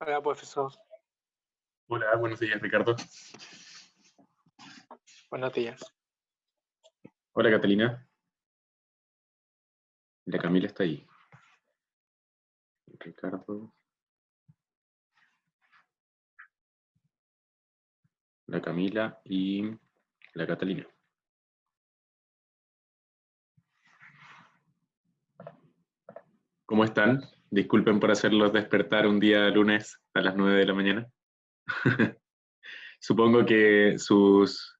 Hola, profesor. Hola, buenos días, Ricardo. Buenos días. Hola, Catalina. La Camila está ahí. Ricardo. La Camila y la Catalina. ¿Cómo están? Disculpen por hacerlos despertar un día lunes a las 9 de la mañana. Supongo que sus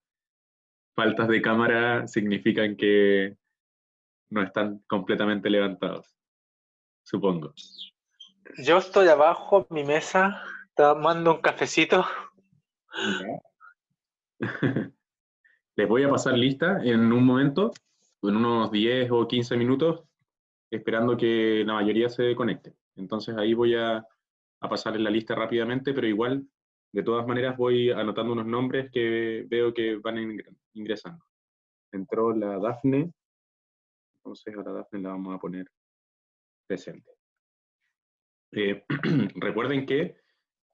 faltas de cámara significan que no están completamente levantados. Supongo. Yo estoy abajo en mi mesa tomando un cafecito. Ya. Les voy a pasar lista en un momento, en unos 10 o 15 minutos, esperando que la mayoría se conecte. Entonces ahí voy a pasarles la lista rápidamente, pero igual, de todas maneras, voy anotando unos nombres que veo que van ingresando. Entró la Dafne, entonces a la Dafne la vamos a poner presente. Recuerden que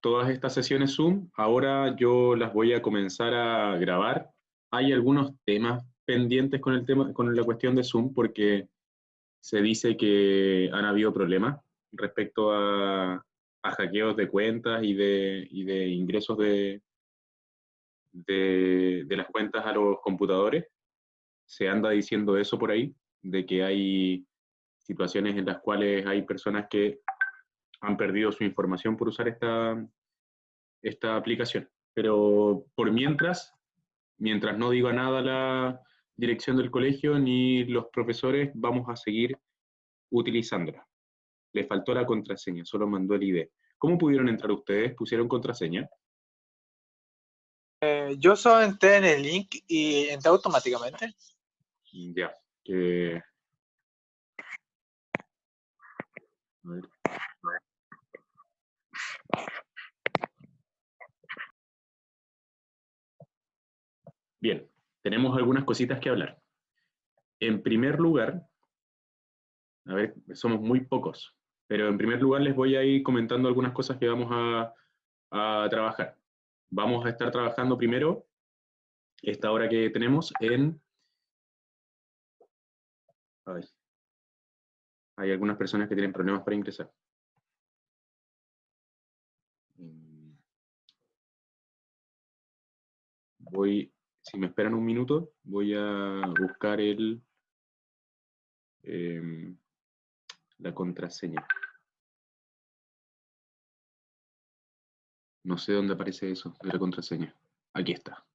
todas estas sesiones Zoom, ahora yo las voy a comenzar a grabar. Hay algunos temas pendientes con el tema, con la cuestión de Zoom, porque se dice que han habido problemas respecto a hackeos de cuentas y de ingresos de las cuentas a los computadores. Se anda diciendo eso por ahí, de que hay situaciones en las cuales hay personas que han perdido su información por usar esta aplicación. Pero por mientras no diga nada la dirección del colegio ni los profesores, vamos a seguir utilizándola. Le faltó la contraseña, solo mandó el ID. ¿Cómo pudieron entrar ustedes? ¿Pusieron contraseña? Yo solo entré en el link y entré automáticamente. Ya. Que... A ver. Bien, tenemos algunas cositas que hablar. En primer lugar, a ver, somos muy pocos, pero en primer lugar les voy a ir comentando algunas cosas que vamos a trabajar. Vamos a estar trabajando primero, esta hora que tenemos, en... A ver, hay algunas personas que tienen problemas para ingresar. Si me esperan un minuto, voy a buscar la contraseña. No sé dónde aparece eso de la contraseña. Aquí está.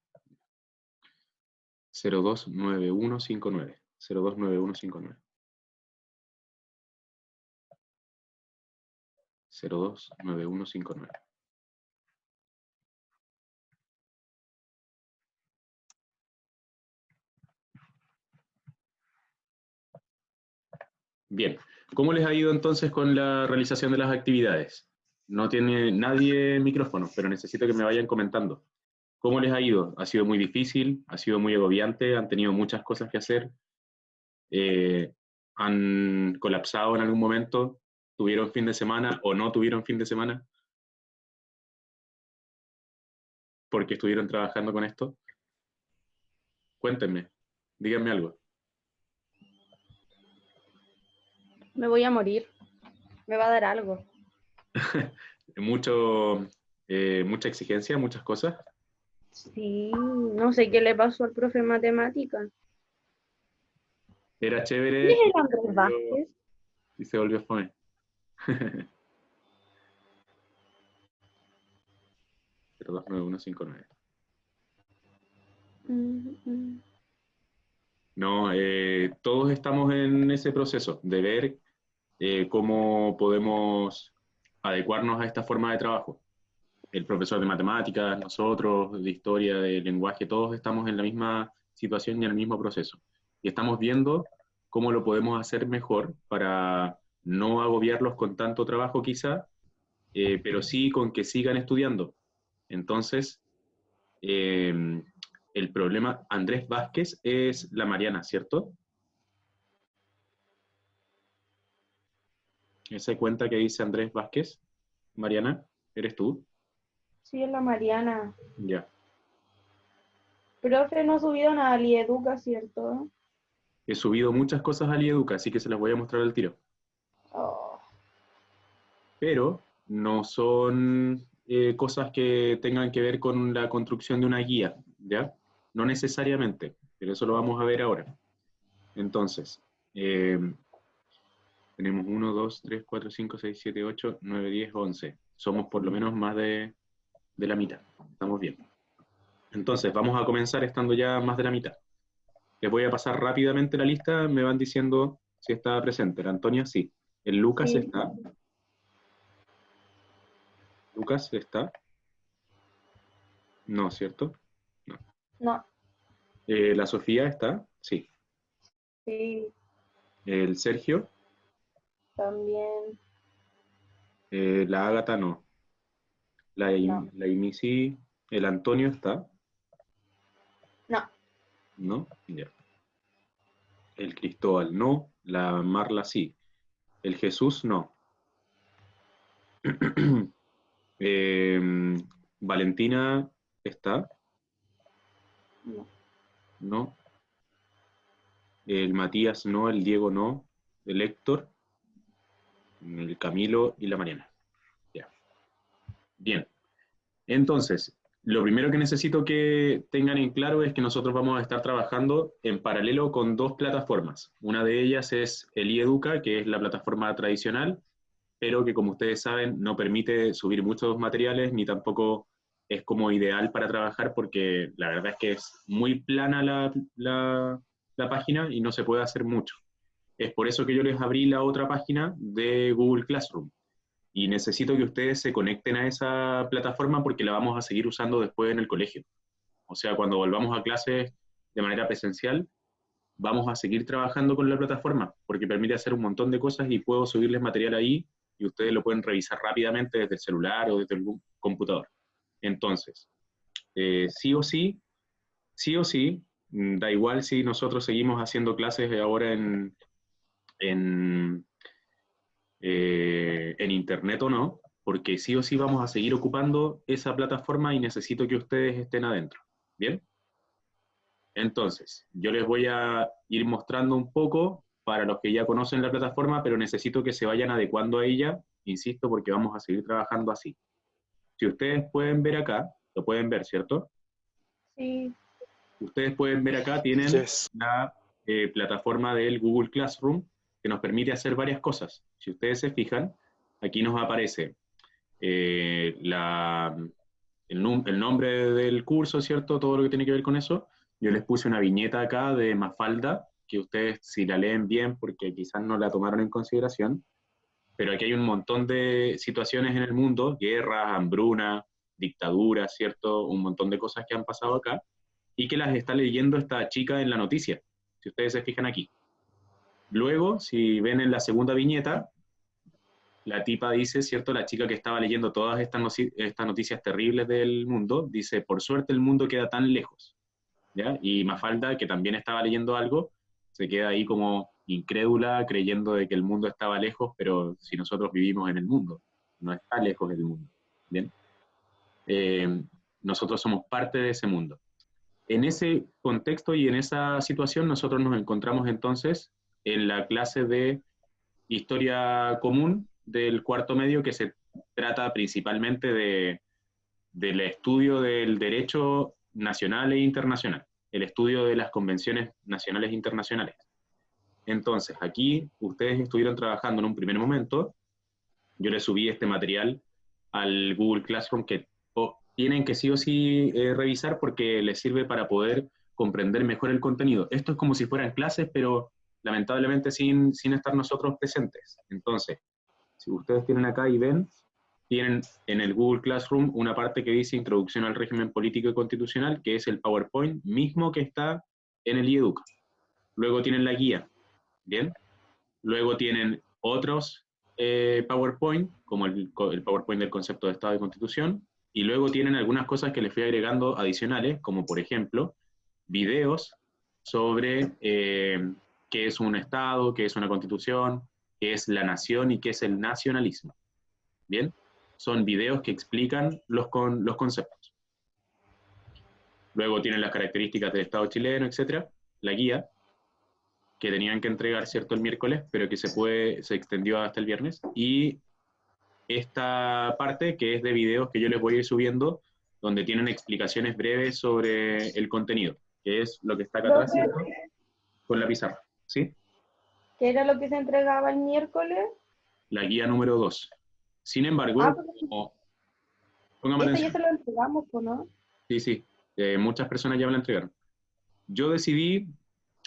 029159. 029159. 029159. Bien, ¿cómo les ha ido entonces con la realización de las actividades? No tiene nadie micrófono, pero necesito que me vayan comentando. ¿Cómo les ha ido? ¿Ha sido muy difícil? ¿Ha sido muy agobiante? ¿Han tenido muchas cosas que hacer? ¿Han colapsado en algún momento? ¿Tuvieron fin de semana o no tuvieron fin de semana? Porque estuvieron trabajando con esto. Cuéntenme, díganme algo. Me voy a morir. Me va a dar algo. Mucha exigencia, muchas cosas. Sí, no sé qué le pasó al profe de matemática. Era ¿Quién chévere es el Andrés Vázquez? y se volvió fome. Pero 29159. No, todos estamos en ese proceso de ver cómo podemos adecuarnos a esta forma de trabajo. El profesor de matemáticas, nosotros, de historia, de lenguaje, todos estamos en la misma situación y en el mismo proceso. Y estamos viendo cómo lo podemos hacer mejor para no agobiarlos con tanto trabajo quizá, pero sí con que sigan estudiando. Entonces, el problema, Andrés Vázquez es la Mariana, ¿cierto? Esa cuenta que dice Andrés Vázquez, Mariana, ¿Eres tú? Sí, es la Mariana. Ya. Profe, no ha subido nada al Educa, ¿cierto? He subido muchas cosas al IEDUCA, así que se las voy a mostrar al tiro. Oh, Pero no son cosas que tengan que ver con la construcción de una guía, ¿ya? No necesariamente, pero eso lo vamos a ver ahora. Entonces, eh, tenemos 1, 2, 3, 4, 5, 6, 7, 8, 9, 10, 11. Somos por lo menos más de la mitad. Estamos bien. Entonces, vamos a comenzar estando ya más de la mitad. Les voy a pasar rápidamente la lista, me van diciendo si está presente. La Antonia, sí. El Lucas sí. está. Lucas está. No, ¿cierto? No. No, La Sofía está. Sí. sí, El Sergio. también. La Ágata no. La, No, la Imi sí. El Antonio está. no, ¿No? Ya. El Cristóbal no. La Marla sí. El Jesús no. Eh, Valentina está. no. No. El Matías no. El Diego no. El Héctor. El Camilo y la Mariana. Ya. Bien. Entonces, lo primero que necesito que tengan en claro es que nosotros vamos a estar trabajando en paralelo con dos plataformas. Una de ellas es el iEduca, que es la plataforma tradicional, pero que como ustedes saben no permite subir muchos materiales ni tampoco es como ideal para trabajar porque la verdad es que es muy plana la página y no se puede hacer mucho. Es por eso que yo les abrí la otra página de Google Classroom y necesito que ustedes se conecten a esa plataforma porque la vamos a seguir usando después en el colegio. O sea, cuando volvamos a clases de manera presencial, vamos a seguir trabajando con la plataforma porque permite hacer un montón de cosas y puedo subirles material ahí y ustedes lo pueden revisar rápidamente desde el celular o desde el computador. Entonces, sí o sí, da igual si nosotros seguimos haciendo clases ahora en en internet o no, porque sí o sí vamos a seguir ocupando esa plataforma y necesito que ustedes estén adentro. ¿Bien? Entonces, yo les voy a ir mostrando un poco para los que ya conocen la plataforma, pero necesito que se vayan adecuando a ella, insisto, porque vamos a seguir trabajando así. Si ustedes pueden ver acá, lo pueden ver, ¿cierto? Sí, Ustedes pueden ver acá, tienen Yes. la plataforma del Google Classroom que nos permite hacer varias cosas. Si ustedes se fijan, aquí nos aparece eh, la, el nombre del curso, ¿cierto? Todo lo que tiene que ver con eso. Yo les puse una viñeta acá de Mafalda, que ustedes si la leen bien, porque quizás no la tomaron en consideración, pero aquí hay un montón de situaciones en el mundo, guerras, hambruna, dictaduras, ¿cierto? Un montón de cosas que han pasado acá, y que las está leyendo esta chica en la noticia, si ustedes se fijan aquí. Luego, si ven en la segunda viñeta, la tipa dice, ¿cierto? La chica que estaba leyendo todas estas noticias terribles del mundo, dice, por suerte el mundo queda tan lejos, ¿ya? Y Mafalda, que también estaba leyendo algo, se queda ahí como incrédula, creyendo de que el mundo estaba lejos, pero si nosotros vivimos en el mundo, no está lejos del mundo, ¿bien? Eh, Nosotros somos parte de ese mundo. En ese contexto y en esa situación, nosotros nos encontramos entonces en la clase de historia común del cuarto medio que se trata principalmente del estudio del derecho nacional e internacional, el estudio de las convenciones nacionales e internacionales. Entonces, aquí ustedes estuvieron trabajando en un primer momento, yo les subí este material al Google Classroom que tienen que sí o sí revisar porque les sirve para poder comprender mejor el contenido. Esto es como si fueran clases, pero lamentablemente sin estar nosotros presentes. Entonces, si ustedes tienen acá y ven, tienen en el Google Classroom una parte que dice Introducción al régimen político y constitucional, que es el PowerPoint mismo que está en el IEDUC. Luego tienen la guía, ¿bien? Luego tienen otros PowerPoint, como el PowerPoint del concepto de Estado y Constitución, y luego tienen algunas cosas que les fui agregando adicionales, como por ejemplo, videos sobre qué es un Estado, qué es una Constitución, qué es la nación y qué es el nacionalismo. ¿Bien? son videos que explican los conceptos. Luego tienen las características del Estado chileno, etcétera, la guía, que tenían que entregar, ¿cierto?, el miércoles, pero que se extendió hasta el viernes, y esta parte que es de videos que yo les voy a ir subiendo, donde tienen explicaciones breves sobre el contenido, que es lo que está acá atrás, Profe, ¿cierto?, con la pizarra, ¿sí? ¿qué era lo que se entregaba el miércoles? La guía número 2. Sin embargo, Pues póngame ese ya atención, se lo entregamos, pues, ¿no? sí, sí, muchas personas ya me la entregaron. Yo decidí,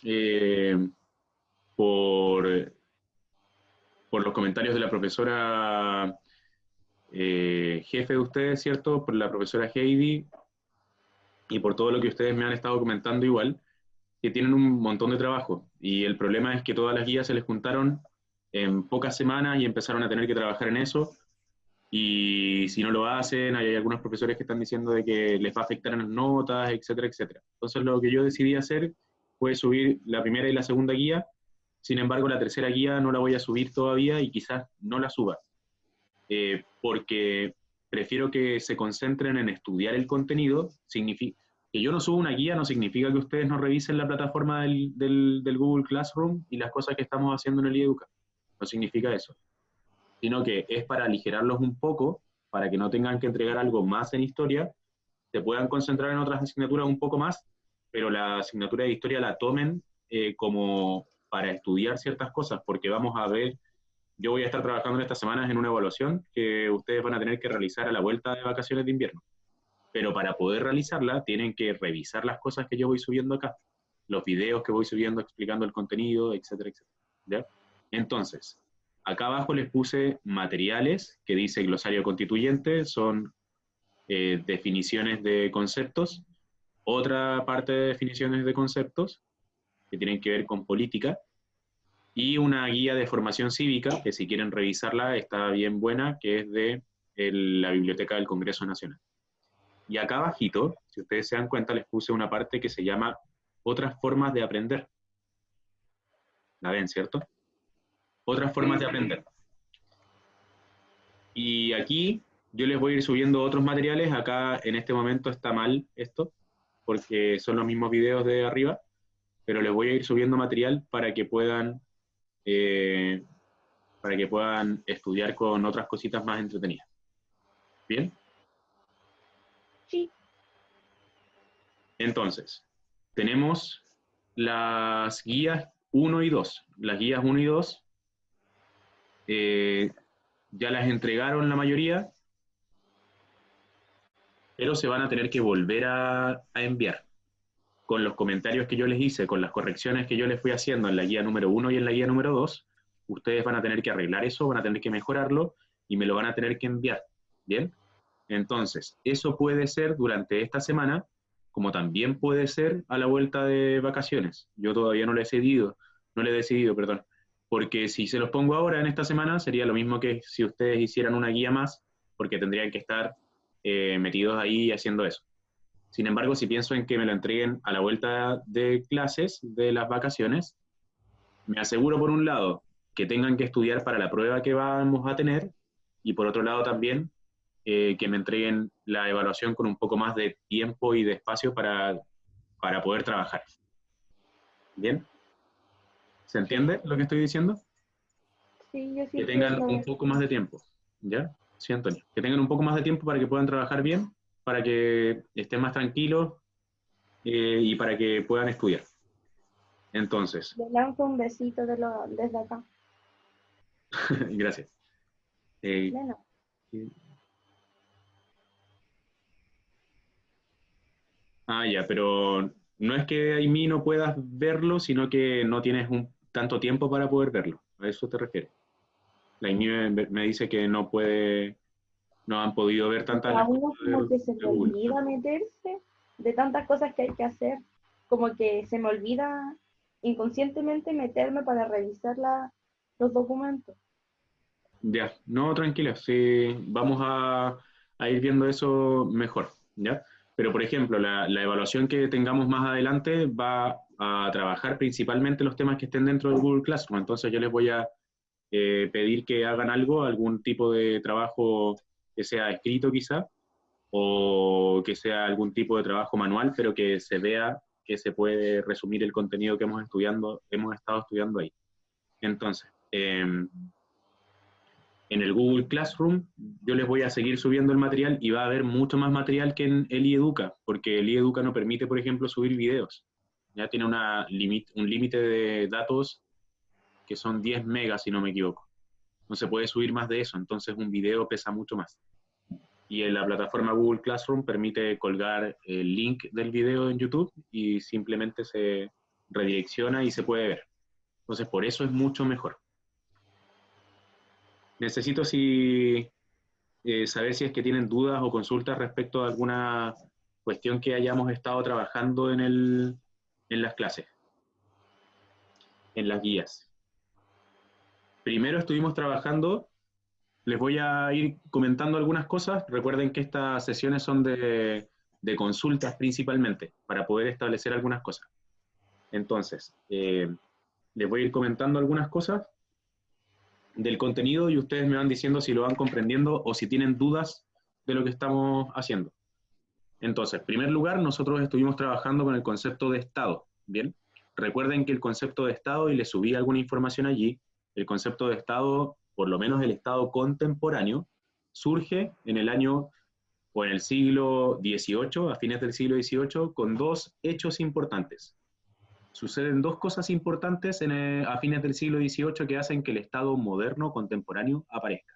eh, por, por los comentarios de la profesora jefe de ustedes, ¿cierto?, por la profesora Heidi, y por todo lo que ustedes me han estado comentando igual, que tienen un montón de trabajo. Y el problema es que todas las guías se les juntaron en pocas semanas y empezaron a tener que trabajar en eso. Y si no lo hacen, hay algunos profesores que están diciendo de que les va a afectar en las notas, etcétera, etcétera. Entonces lo que yo decidí hacer fue subir la primera y la segunda guía. Sin embargo, la tercera guía no la voy a subir todavía y quizás no la suba, porque prefiero que se concentren en estudiar el contenido. Que yo no suba una guía no significa que ustedes no revisen la plataforma del Google Classroom y las cosas que estamos haciendo en el IEDUCA. No significa eso, sino que es para aligerarlos un poco, para que no tengan que entregar algo más en historia, se puedan concentrar en otras asignaturas un poco más, pero la asignatura de historia la tomen como para estudiar ciertas cosas, porque vamos a ver, yo voy a estar trabajando en estas semanas en una evaluación que ustedes van a tener que realizar a la vuelta de vacaciones de invierno. Pero para poder realizarla, tienen que revisar las cosas que yo voy subiendo acá, los videos que voy subiendo explicando el contenido, etcétera, etcétera. ¿Ya? Entonces, acá abajo les puse materiales que dice glosario constituyente, son definiciones de conceptos. Otra parte de definiciones de conceptos que tienen que ver con política, y una guía de formación cívica, que si quieren revisarla está bien buena, que es de la Biblioteca del Congreso Nacional. Y acá abajito, si ustedes se dan cuenta, les puse una parte que se llama otras formas de aprender. ¿La ven, cierto? Otras formas de aprender. Y aquí yo les voy a ir subiendo otros materiales. Acá en este momento está mal esto, porque son los mismos videos de arriba, pero les voy a ir subiendo material para que puedan estudiar con otras cositas más entretenidas. ¿Bien? Sí. Entonces, tenemos las guías 1 y 2. Las guías 1 y 2 ya las entregaron la mayoría, pero se van a tener que volver a enviar. Con los comentarios que yo les hice, con las correcciones que yo les fui haciendo en la guía número 1 y en la guía número 2, ustedes van a tener que arreglar eso, van a tener que mejorarlo y me lo van a tener que enviar. ¿Bien? Entonces, eso puede ser durante esta semana, como también puede ser a la vuelta de vacaciones. Yo todavía no le he decidido, perdón, porque si se los pongo ahora en esta semana sería lo mismo que si ustedes hicieran una guía más, porque tendrían que estar metidos ahí haciendo eso. Sin embargo, si pienso en que me lo entreguen a la vuelta de clases de las vacaciones, me aseguro por un lado que tengan que estudiar para la prueba que vamos a tener, y por otro lado también que me entreguen la evaluación con un poco más de tiempo y de espacio para poder trabajar. ¿Bien? ¿Se entiende lo que estoy diciendo? Sí, yo sí Que tengan entiendo. un poco más de tiempo. ¿Ya? Sí, Antonio. Que tengan un poco más de tiempo para que puedan trabajar bien, para que estén más tranquilos y para que puedan estudiar. Entonces, Le lanzo un besito desde acá. gracias. Eh, Nena. ya, pero no es que Aimee no puedas verlo, sino que no tienes tanto tiempo para poder verlo. ¿A eso te refieres? La Aimee me dice que no han podido ver Porque tantas a las uno cosas como que se de le Google. olvida meterse de tantas cosas que hay que hacer. Como que se me olvida inconscientemente meterme para revisar los documentos. Ya, no, tranquila, sí, vamos a ir viendo eso mejor, ¿ya? Pero, por ejemplo, la evaluación que tengamos más adelante va a trabajar principalmente los temas que estén dentro del Google Classroom. Entonces yo les voy a pedir que hagan algo, algún tipo de trabajo que sea escrito quizá, o que sea algún tipo de trabajo manual, pero que se vea que se puede resumir el contenido que hemos estado estudiando ahí. Entonces, en el Google Classroom yo les voy a seguir subiendo el material y va a haber mucho más material que en el iEduca, porque el iEduca no permite, por ejemplo, subir videos. Ya tiene un límite de datos que son 10 megas, si no me equivoco. No se puede subir más de eso, entonces un video pesa mucho más. Y en la plataforma Google Classroom permite colgar el link del video en YouTube y simplemente se redirecciona y se puede ver. Entonces, por eso es mucho mejor. Necesito saber si es que tienen dudas o consultas respecto a alguna cuestión que hayamos estado trabajando en las clases, en las guías. Primero estuvimos trabajando, les voy a ir comentando algunas cosas. Recuerden que estas sesiones son de consultas principalmente, para poder establecer algunas cosas. Entonces, les voy a ir comentando algunas cosas del contenido y ustedes me van diciendo si lo van comprendiendo o si tienen dudas de lo que estamos haciendo. Entonces, en primer lugar, nosotros estuvimos trabajando con el concepto de Estado, ¿bien? Recuerden que el concepto de Estado, y les subí alguna información allí, el concepto de Estado, por lo menos el Estado contemporáneo, surge en el año o en el siglo XVIII, a fines del siglo XVIII, con dos hechos importantes. Suceden dos cosas importantes a fines del siglo XVIII que hacen que el Estado moderno, contemporáneo, aparezca.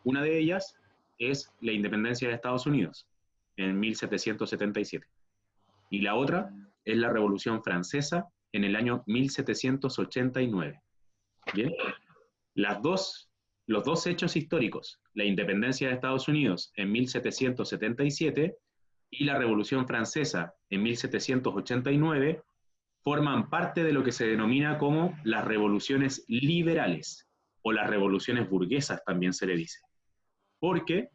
Una de ellas es la independencia de Estados Unidos, en 1777. Y la otra es la Revolución Francesa, en el año 1789. ¿Bien? Los dos hechos históricos, la independencia de Estados Unidos en 1777 y la Revolución Francesa en 1789, forman parte de lo que se denomina como las revoluciones liberales, o las revoluciones burguesas también se le dice. Porque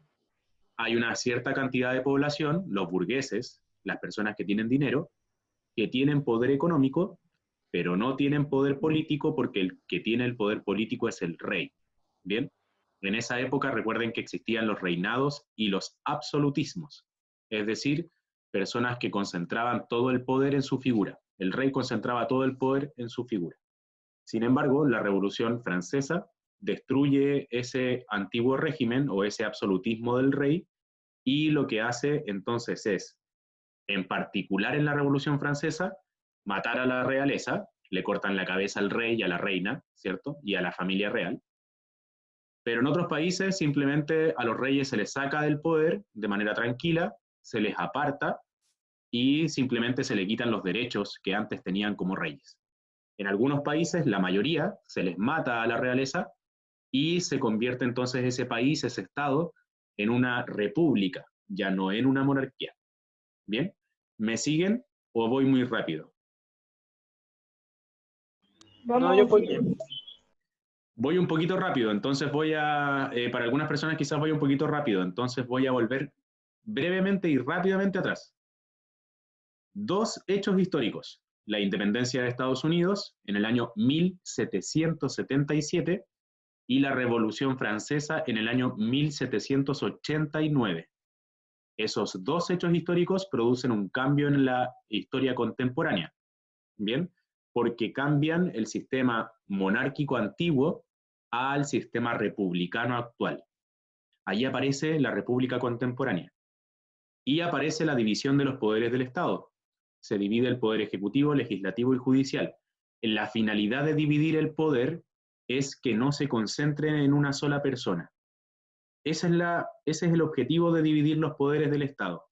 hay una cierta cantidad de población, los burgueses, las personas que tienen dinero, que tienen poder económico, pero no tienen poder político, porque el que tiene el poder político es el rey. ¿Bien? En esa época recuerden que existían los reinados y los absolutismos, es decir, personas que concentraban todo el poder en su figura. El rey concentraba todo el poder en su figura. Sin embargo, la Revolución Francesa destruye ese antiguo régimen o ese absolutismo del rey, y lo que hace entonces es, en particular en la Revolución Francesa, matar a la realeza, le cortan la cabeza al rey y a la reina, ¿cierto? Y a la familia real. Pero en otros países simplemente a los reyes se les saca del poder de manera tranquila, se les aparta y simplemente se le quitan los derechos que antes tenían como reyes. En algunos países, la mayoría, se les mata a la realeza y se convierte entonces ese país, ese estado, en una república, ya no en una monarquía. ¿Bien? ¿Me siguen o voy muy rápido? No, yo voy bien. Voy un poquito rápido, entonces para algunas personas quizás voy un poquito rápido, entonces voy a volver brevemente y rápidamente atrás. Dos hechos históricos: la independencia de Estados Unidos en el año 1777 y la Revolución Francesa en el año 1789. Esos dos hechos históricos producen un cambio en la historia contemporánea, ¿bien? Porque cambian el sistema monárquico antiguo al sistema republicano actual. Allí aparece la república contemporánea y aparece la división de los poderes del Estado. Se divide el poder ejecutivo, legislativo y judicial. La finalidad de dividir el poder es que no se concentre en una sola persona. Ese es el objetivo de dividir los poderes del Estado.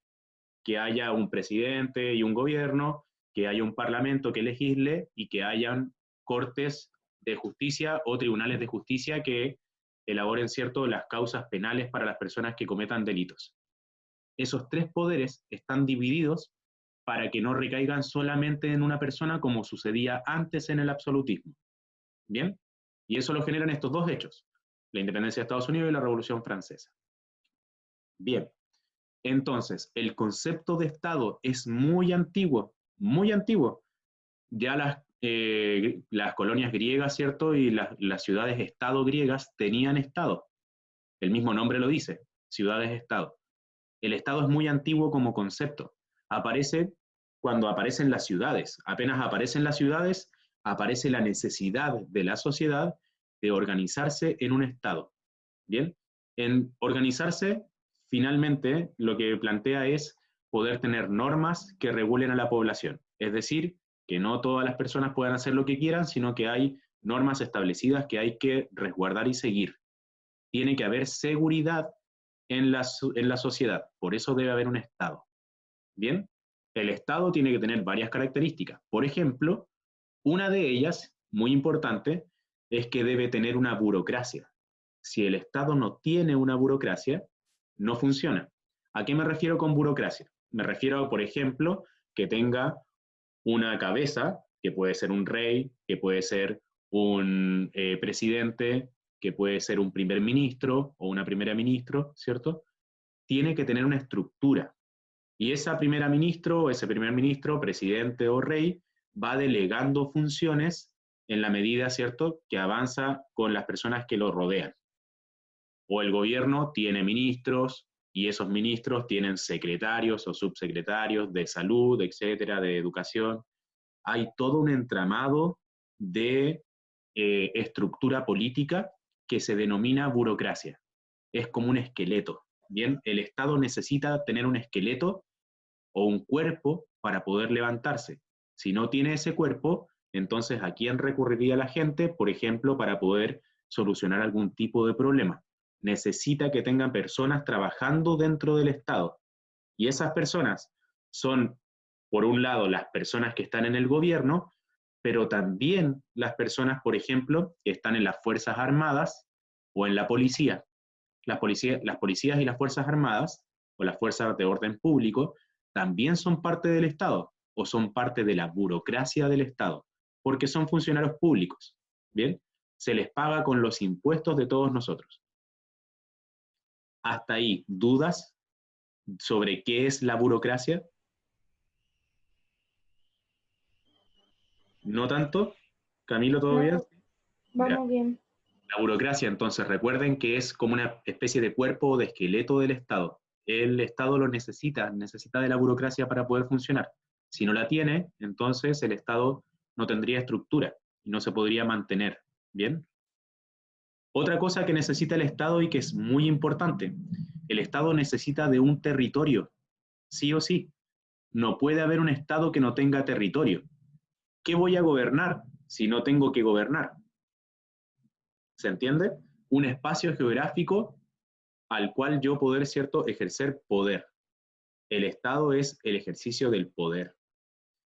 Que haya un presidente y un gobierno, que haya un parlamento que legisle y que hayan cortes de justicia o tribunales de justicia que elaboren, ¿cierto?, las causas penales para las personas que cometan delitos. Esos tres poderes están divididos para que no recaigan solamente en una persona como sucedía antes en el absolutismo. ¿Bien? Y eso lo generan estos dos hechos: la independencia de Estados Unidos y la Revolución Francesa. Bien, entonces, el concepto de Estado es muy antiguo, muy antiguo. Ya las colonias griegas, ¿cierto? Y las ciudades-estado griegas tenían Estado. El mismo nombre lo dice, ciudades-estado. El Estado es muy antiguo como concepto. Aparece cuando aparecen las ciudades. Apenas aparecen las ciudades, aparece la necesidad de la sociedad de organizarse en un Estado. ¿Bien? En organizarse, finalmente, lo que plantea es poder tener normas que regulen a la población. Es decir, que no todas las personas puedan hacer lo que quieran, sino que hay normas establecidas que hay que resguardar y seguir. Tiene que haber seguridad en la sociedad, por eso debe haber un Estado. ¿Bien? El Estado tiene que tener varias características. Por ejemplo, una de ellas, muy importante, es que debe tener una burocracia. Si el Estado no tiene una burocracia, no funciona. ¿A qué me refiero con burocracia? Me refiero, por ejemplo, que tenga una cabeza, que puede ser un rey, que puede ser un presidente, que puede ser un primer ministro o una primera ministra, ¿cierto? Tiene que tener una estructura. Y esa primera ministro, o ese primer ministro, presidente o rey, va delegando funciones en la medida, ¿cierto?, que avanza con las personas que lo rodean. O el gobierno tiene ministros, y esos ministros tienen secretarios o subsecretarios de salud, etcétera, de educación. Hay todo un entramado de estructura política que se denomina burocracia. Es como un esqueleto. Bien, el Estado necesita tener un esqueleto o un cuerpo para poder levantarse. Si no tiene ese cuerpo, entonces ¿a quién recurriría la gente, por ejemplo, para poder solucionar algún tipo de problema? Necesita que tengan personas trabajando dentro del Estado. Y esas personas son, por un lado, las personas que están en el gobierno, pero también las personas, por ejemplo, que están en las Fuerzas Armadas o en la policía. Las policías y las Fuerzas Armadas, o las fuerzas de orden público, también son parte del Estado, o son parte de la burocracia del Estado, porque son funcionarios públicos, ¿bien? Se les paga con los impuestos de todos nosotros. Hasta ahí, ¿dudas sobre qué es la burocracia? ¿No tanto? Camilo, ¿todo bien? No, vamos bien. La burocracia, entonces, recuerden que es como una especie de cuerpo o de esqueleto del Estado. El Estado lo necesita de la burocracia para poder funcionar. Si no la tiene, entonces el Estado no tendría estructura y no se podría mantener. ¿Bien? Otra cosa que necesita el Estado y que es muy importante, el Estado necesita de un territorio, sí o sí. No puede haber un Estado que no tenga territorio. ¿Qué voy a gobernar si no tengo que gobernar? ¿Se entiende? Un espacio geográfico al cual yo poder, ¿cierto?, ejercer poder. El Estado es el ejercicio del poder.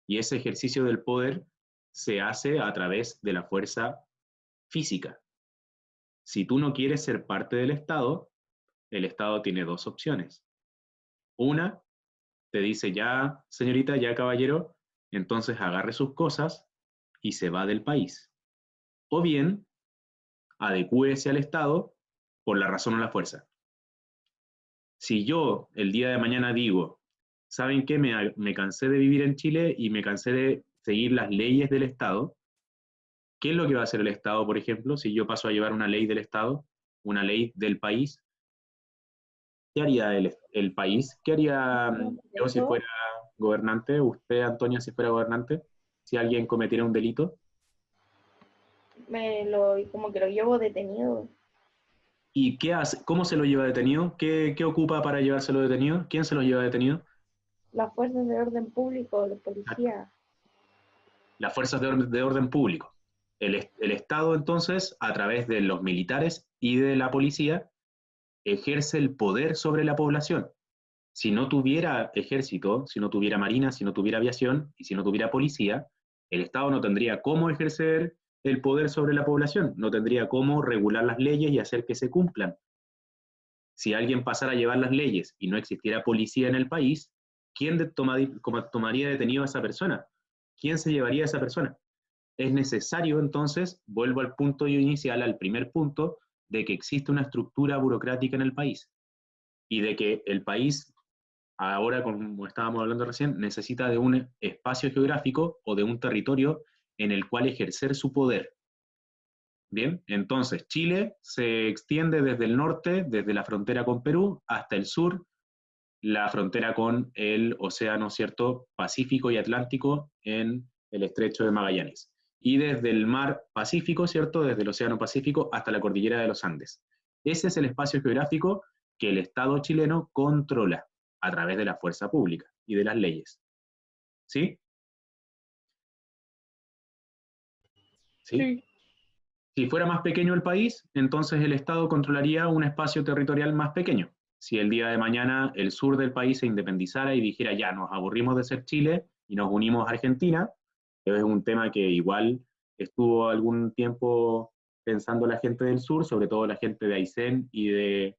Y ese ejercicio del poder se hace a través de la fuerza física. Si tú no quieres ser parte del Estado, el Estado tiene dos opciones. Una, te dice, ya, señorita, ya, caballero, entonces agarre sus cosas y se va del país. O bien, adecúese al Estado por la razón o la fuerza. Si yo el día de mañana digo, ¿saben qué? Me cansé de vivir en Chile y me cansé de seguir las leyes del Estado. ¿Qué es lo que va a hacer el Estado, por ejemplo, si yo paso a llevar una ley del Estado, una ley del país? ¿Qué haría el país? ¿Qué haría yo si fuera gobernante? ¿Usted, Antonia, si fuera gobernante? Si alguien cometiera un delito. Como que lo llevo detenido. ¿Y qué hace? ¿Cómo se lo lleva detenido? ¿Qué ocupa para llevárselo detenido? ¿Quién se lo lleva detenido? Las fuerzas de orden público, los policías. Las fuerzas de orden público. El Estado, entonces, a través de los militares y de la policía, ejerce el poder sobre la población. Si no tuviera ejército, si no tuviera marina, si no tuviera aviación y si no tuviera policía, el Estado no tendría cómo ejercer el poder sobre la población, no tendría cómo regular las leyes y hacer que se cumplan. Si alguien pasara a llevar las leyes y no existiera policía en el país, ¿quién tomaría detenido a esa persona? ¿Quién se llevaría a esa persona? Es necesario, entonces, vuelvo al punto inicial, al primer punto, de que existe una estructura burocrática en el país y de que el país, ahora como estábamos hablando recién, necesita de un espacio geográfico o de un territorio en el cual ejercer su poder. Bien, entonces Chile se extiende desde el norte, desde la frontera con Perú, hasta el sur, la frontera con el océano, ¿cierto?, Pacífico y Atlántico en el estrecho de Magallanes. Y desde el mar Pacífico, ¿cierto?, desde el océano Pacífico hasta la cordillera de los Andes. Ese es el espacio geográfico que el Estado chileno controla a través de la fuerza pública y de las leyes. ¿Sí? ¿Sí? Sí. Si fuera más pequeño el país, entonces el Estado controlaría un espacio territorial más pequeño. Si el día de mañana el sur del país se independizara y dijera, ya, nos aburrimos de ser Chile y nos unimos a Argentina, que es un tema que igual estuvo algún tiempo pensando la gente del sur, sobre todo la gente de Aysén y de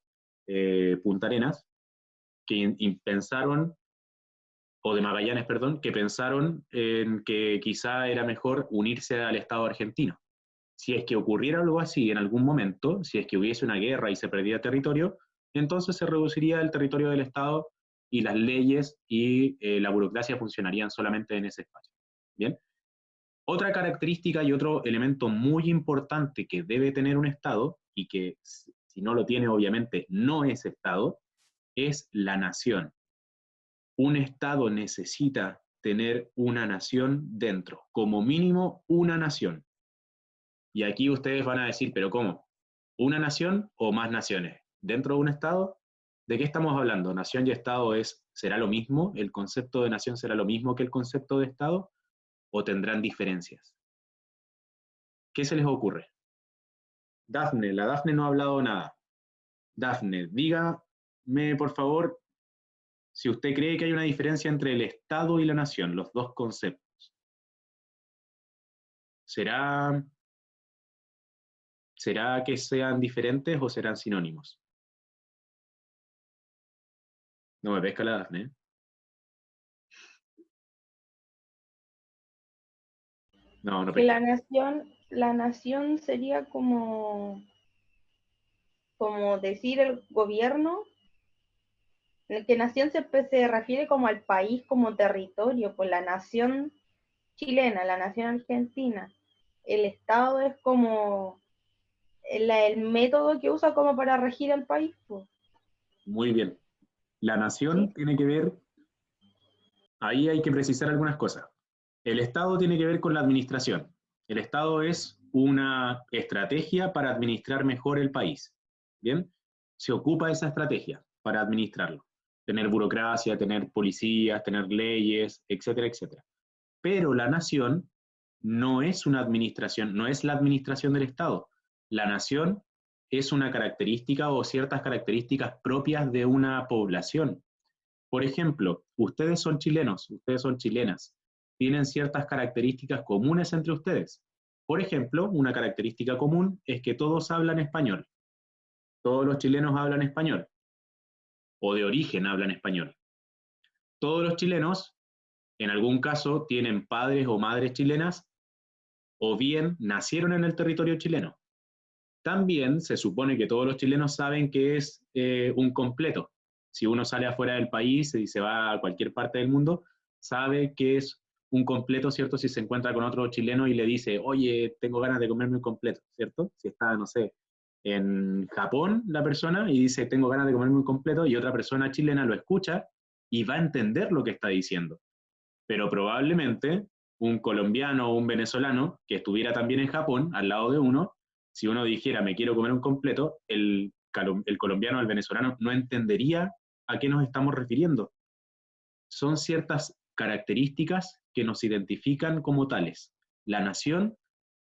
Punta Arenas, que pensaron, o de Magallanes, perdón, que pensaron en que quizá era mejor unirse al Estado argentino. Si es que ocurriera algo así en algún momento, si es que hubiese una guerra y se perdiera territorio, entonces se reduciría el territorio del Estado y las leyes y la burocracia funcionarían solamente en ese espacio. ¿Bien? Otra característica y otro elemento muy importante que debe tener un Estado, y que si no lo tiene obviamente no es Estado, es la nación. Un Estado necesita tener una nación dentro, como mínimo una nación. Y aquí ustedes van a decir, ¿pero cómo? ¿Una nación o más naciones? ¿Dentro de un Estado? ¿De qué estamos hablando? ¿Nación y Estado será lo mismo? ¿El concepto de nación será lo mismo que el concepto de Estado? ¿O tendrán diferencias? ¿Qué se les ocurre? Dafne, la Dafne no ha hablado nada. Dafne, dígame por favor si usted cree que hay una diferencia entre el Estado y la nación, los dos conceptos. ¿Será que sean diferentes o serán sinónimos? No me pesca la Dafne, ¿eh? No, no Que pesca. la nación sería como decir el gobierno, en el que nación se refiere como al país, como territorio, pues la nación chilena, la nación argentina. El Estado es como el método que usa como para regir el país, pues. Muy bien. La nación ¿Sí? tiene que ver, ahí hay que precisar algunas cosas. El Estado tiene que ver con la administración. El Estado es una estrategia para administrar mejor el país. ¿Bien? Se ocupa esa estrategia para administrarlo. Tener burocracia, tener policías, tener leyes, etcétera, etcétera. Pero la nación no es una administración, no es la administración del Estado. La nación es una característica o ciertas características propias de una población. Por ejemplo, ustedes son chilenos, ustedes son chilenas, tienen ciertas características comunes entre ustedes. Por ejemplo, una característica común es que todos hablan español. Todos los chilenos hablan español, o de origen hablan español. Todos los chilenos, en algún caso, tienen padres o madres chilenas, o bien nacieron en el territorio chileno. También se supone que todos los chilenos saben que es un completo. Si uno sale afuera del país y se va a cualquier parte del mundo, sabe que es un completo, ¿cierto? Si se encuentra con otro chileno y le dice, oye, tengo ganas de comerme un completo, ¿cierto? Si está, no sé, en Japón la persona y dice, tengo ganas de comerme un completo, y otra persona chilena lo escucha y va a entender lo que está diciendo. Pero probablemente un colombiano o un venezolano que estuviera también en Japón, al lado de uno, si uno dijera, me quiero comer un completo, el colombiano o el venezolano no entendería a qué nos estamos refiriendo. Son ciertas características que nos identifican como tales. La nación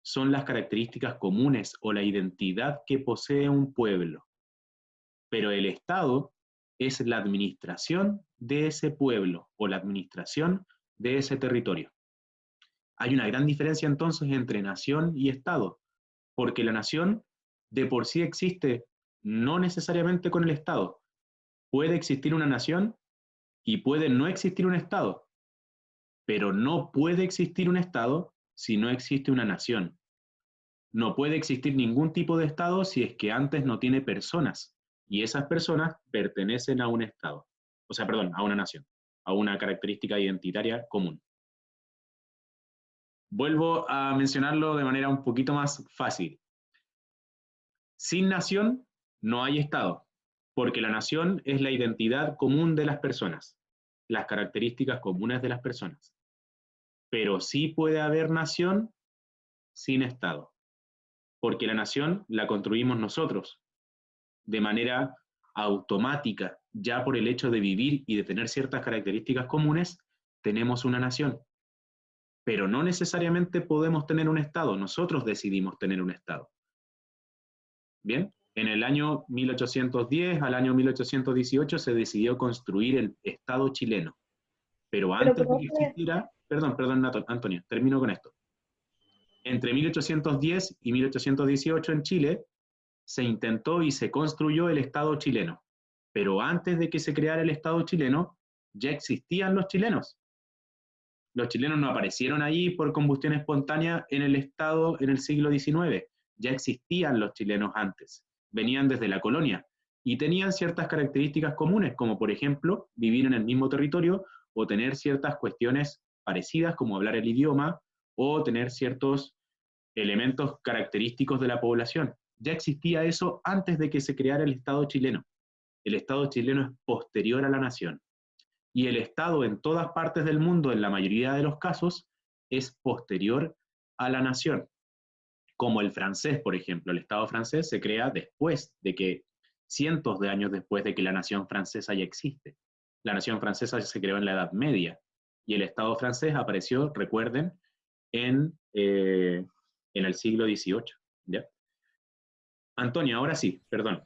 son las características comunes o la identidad que posee un pueblo. Pero el Estado es la administración de ese pueblo o la administración de ese territorio. Hay una gran diferencia entonces entre nación y Estado, porque la nación de por sí existe no necesariamente con el Estado. Puede existir una nación y puede no existir un Estado, pero no puede existir un Estado si no existe una nación. No puede existir ningún tipo de Estado si es que antes no tiene personas, y esas personas pertenecen a un Estado, o sea, perdón, a una nación, a una característica identitaria común. Vuelvo a mencionarlo de manera un poquito más fácil. Sin nación no hay Estado, porque la nación es la identidad común de las personas, las características comunes de las personas. Pero sí puede haber nación sin Estado, porque la nación la construimos nosotros de manera automática, ya por el hecho de vivir y de tener ciertas características comunes, tenemos una nación. Pero no necesariamente podemos tener un Estado, nosotros decidimos tener un Estado. ¿Bien? En el año 1810 al año 1818 se decidió construir el Estado chileno. Pero Pero, antes de que profe, existiera, perdón, Antonio, termino con esto. Entre 1810 y 1818 en Chile se intentó y se construyó el Estado chileno. Pero antes de que se creara el Estado chileno, ya existían los chilenos. Los chilenos no aparecieron allí por combustión espontánea en el Estado en el siglo XIX. Ya existían los chilenos antes. Venían desde la colonia y tenían ciertas características comunes, como por ejemplo vivir en el mismo territorio o tener ciertas cuestiones parecidas, como hablar el idioma o tener ciertos elementos característicos de la población. Ya existía eso antes de que se creara el Estado chileno. El Estado chileno es posterior a la nación. Y el Estado en todas partes del mundo, en la mayoría de los casos, es posterior a la nación. Como el francés, por ejemplo. El Estado francés se crea después de que, cientos de años después de que la nación francesa ya existe. La nación francesa se creó en la Edad Media. Y el Estado francés apareció, recuerden, en el siglo XVIII. ¿Ya? Antonio, ahora sí, perdón.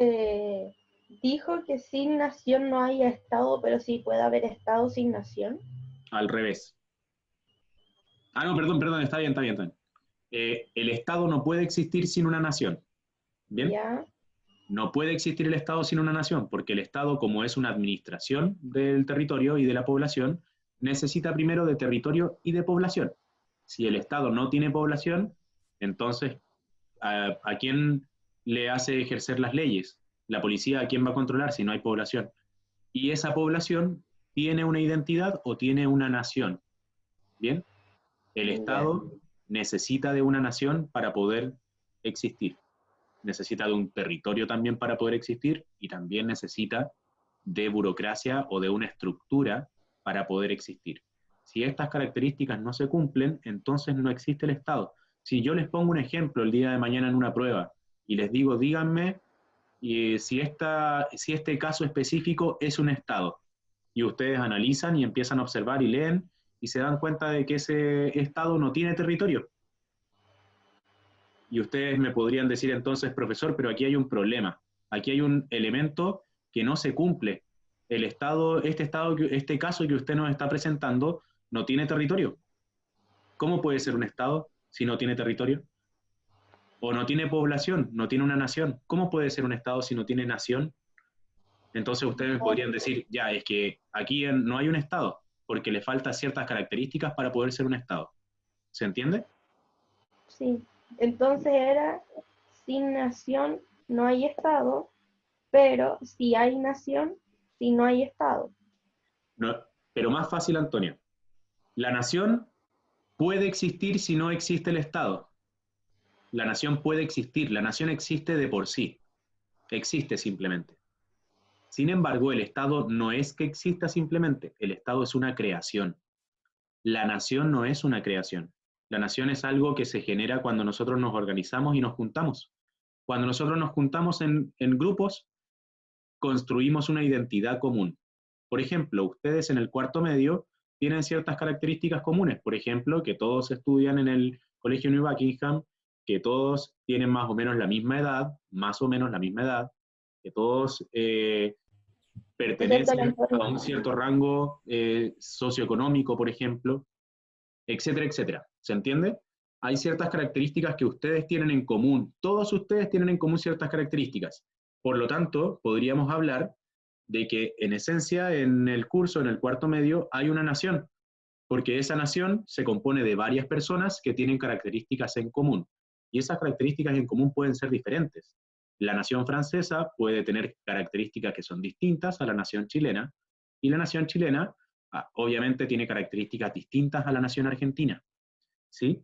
eh, dijo que sin nación no hay Estado, pero sí puede haber Estado sin nación. Al revés. Ah, no, perdón, está bien. El Estado no puede existir sin una nación. ¿Bien? Ya, No puede existir el Estado sin una nación, porque el Estado, como es una administración del territorio y de la población, necesita primero de territorio y de población. Si el Estado no tiene población, entonces, ¿a quién le hace ejercer las leyes? La policía, ¿a quién va a controlar si no hay población? Y esa población tiene una identidad o tiene una nación. ¿Bien? El ya. Estado necesita de una nación para poder existir. Necesita de un territorio también para poder existir y también necesita de burocracia o de una estructura para poder existir. Si estas características no se cumplen, entonces no existe el Estado. Si yo les pongo un ejemplo el día de mañana en una prueba y les digo, díganme si este caso específico es un Estado, y ustedes analizan y empiezan a observar y leen y se dan cuenta de que ese Estado no tiene territorio. Y ustedes me podrían decir entonces, profesor, pero aquí hay un problema, aquí hay un elemento que no se cumple. Este caso que usted nos está presentando no tiene territorio. ¿Cómo puede ser un Estado si no tiene territorio? O no tiene población, no tiene una nación. ¿Cómo puede ser un Estado si no tiene nación? Entonces ustedes me podrían decir, ya, es que aquí no hay un Estado, porque le faltan ciertas características para poder ser un Estado. ¿Se entiende? Sí. Entonces era, sin nación no hay Estado, pero si hay nación, si no hay Estado. No, pero más fácil, Antonio. La nación puede existir si no existe el Estado. La nación puede existir, la nación existe de por sí, existe simplemente. Sin embargo, el Estado no es que exista simplemente, el Estado es una creación. La nación no es una creación. La nación es algo que se genera cuando nosotros nos organizamos y nos juntamos. Cuando nosotros nos juntamos en grupos, construimos una identidad común. Por ejemplo, ustedes en el cuarto medio tienen ciertas características comunes. Por ejemplo, que todos estudian en el Colegio New Buckingham, que todos tienen más o menos la misma edad, más o menos la misma edad, que todos Excepto el pertenecen a un Antonio. cierto rango socioeconómico, por ejemplo, etcétera, etcétera. ¿Se entiende? Hay ciertas características que ustedes tienen en común. Todos ustedes tienen en común ciertas características. Por lo tanto, podríamos hablar de que en esencia en el curso, en el cuarto medio, hay una nación, porque esa nación se compone de varias personas que tienen características en común. Y esas características en común pueden ser diferentes. La nación francesa puede tener características que son distintas a la nación chilena, y la nación chilena obviamente tiene características distintas a la nación argentina. ¿Sí?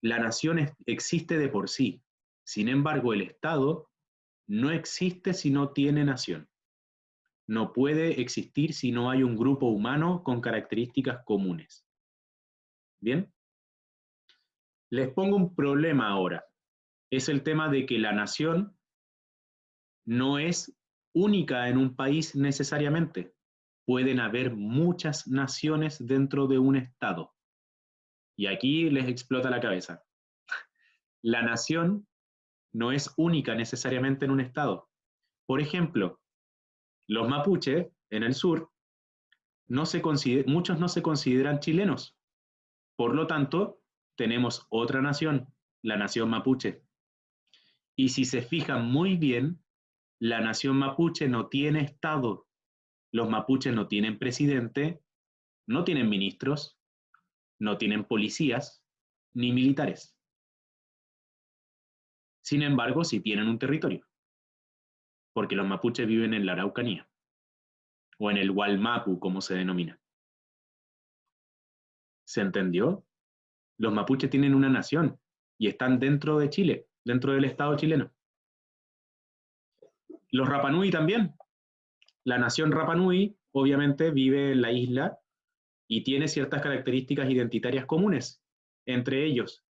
La nación existe de por sí. Sin embargo, el Estado no existe si no tiene nación. No puede existir si no hay un grupo humano con características comunes. ¿Bien? Les pongo un problema ahora. Es el tema de que la nación no es única en un país necesariamente. Pueden haber muchas naciones dentro de un Estado. Y aquí les explota la cabeza. La nación no es única necesariamente en un Estado. Por ejemplo, los mapuches en el sur, muchos no se consideran chilenos. Por lo tanto, tenemos otra nación, la nación mapuche. Y si se fijan muy bien, la nación mapuche no tiene Estado. Los mapuches no tienen presidente, no tienen ministros, no tienen policías, ni militares. Sin embargo, sí tienen un territorio, porque los mapuches viven en la Araucanía, o en el Gualmapu, como se denomina. ¿Se entendió? Los mapuches tienen una nación y están dentro de Chile, dentro del Estado chileno. Los Rapanui también. La nación Rapanui obviamente vive en la isla y tiene ciertas características identitarias comunes entre ellos.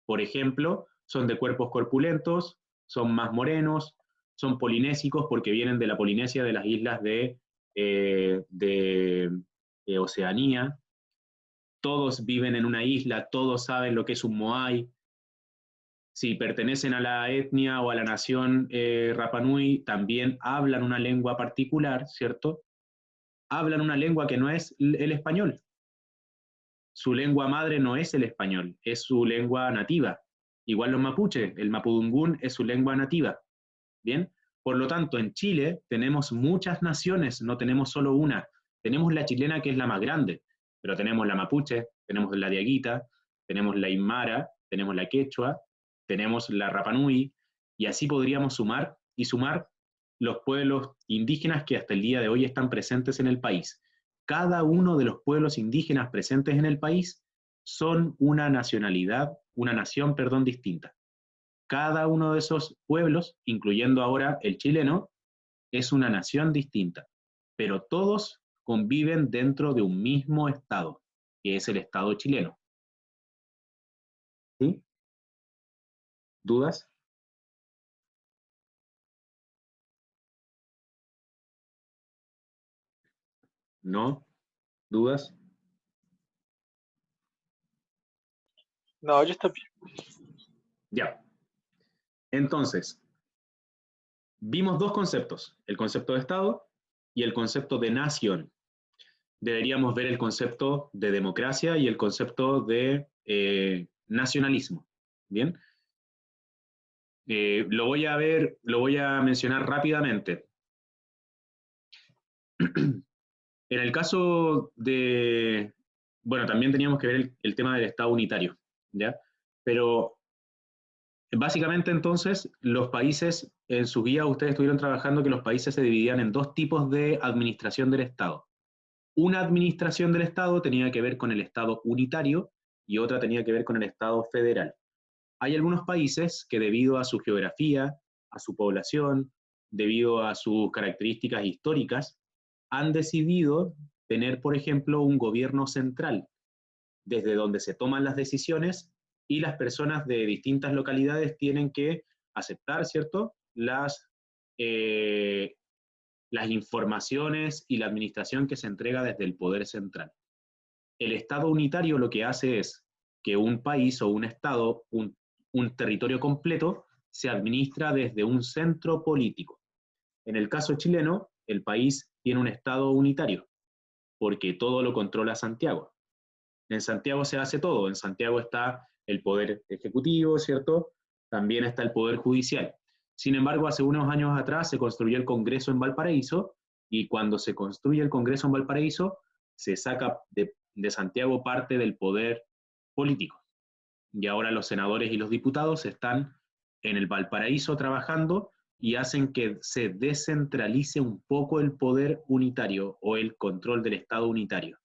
Por ejemplo, son de cuerpos corpulentos, son más morenos, son polinésicos porque vienen de la Polinesia, de las islas de Oceanía. Todos viven en una isla, todos saben lo que es un moai. Si pertenecen a la etnia o a la nación Rapanui, también hablan una lengua particular, ¿cierto? Hablan una lengua que no es el español. Su lengua madre no es el español, es su lengua nativa. Igual los mapuches, el mapudungún es su lengua nativa. ¿Bien? Por lo tanto, en Chile tenemos muchas naciones, no tenemos solo una. Tenemos la chilena, que es la más grande, pero tenemos la mapuche, tenemos la diaguita, tenemos la aymara, tenemos la quechua, tenemos la Rapanui, y así podríamos sumar y sumar los pueblos indígenas que hasta el día de hoy están presentes en el país. Cada uno de los pueblos indígenas presentes en el país son una nacionalidad, una nación, perdón, distinta. Cada uno de esos pueblos, incluyendo ahora el chileno, es una nación distinta, pero todos conviven dentro de un mismo Estado, que es el Estado chileno. ¿Sí? ¿Dudas? ¿No? ¿Dudas? No, yo estoy bien. Ya. Entonces, vimos dos conceptos, el concepto de Estado y el concepto de nación. Deberíamos ver el concepto de democracia y el concepto de nacionalismo. ¿Bien? Lo voy a mencionar rápidamente. En el caso de, bueno, también teníamos que ver el tema del Estado unitario, ¿ya? Pero básicamente entonces los países, en su guía ustedes estuvieron trabajando que los países se dividían en dos tipos de administración del Estado. Una administración del Estado tenía que ver con el Estado unitario y otra tenía que ver con el Estado federal. Hay algunos países que debido a su geografía, a su población, debido a sus características históricas, han decidido tener, por ejemplo, un gobierno central, desde donde se toman las decisiones y las personas de distintas localidades tienen que aceptar, ¿cierto?, las informaciones y la administración que se entrega desde el poder central. El Estado unitario lo que hace es que un país o un Estado, un territorio completo, se administra desde un centro político. En el caso chileno, el país tiene un Estado unitario, porque todo lo controla Santiago. En Santiago se hace todo, en Santiago está el poder ejecutivo, ¿cierto? También está el poder judicial. Sin embargo, hace unos años atrás se construyó el Congreso en Valparaíso, y cuando se construye el Congreso en Valparaíso, se saca de Santiago parte del poder político. Y ahora los senadores y los diputados están en el Valparaíso trabajando y hacen que se descentralice un poco el poder unitario o el control del Estado unitario.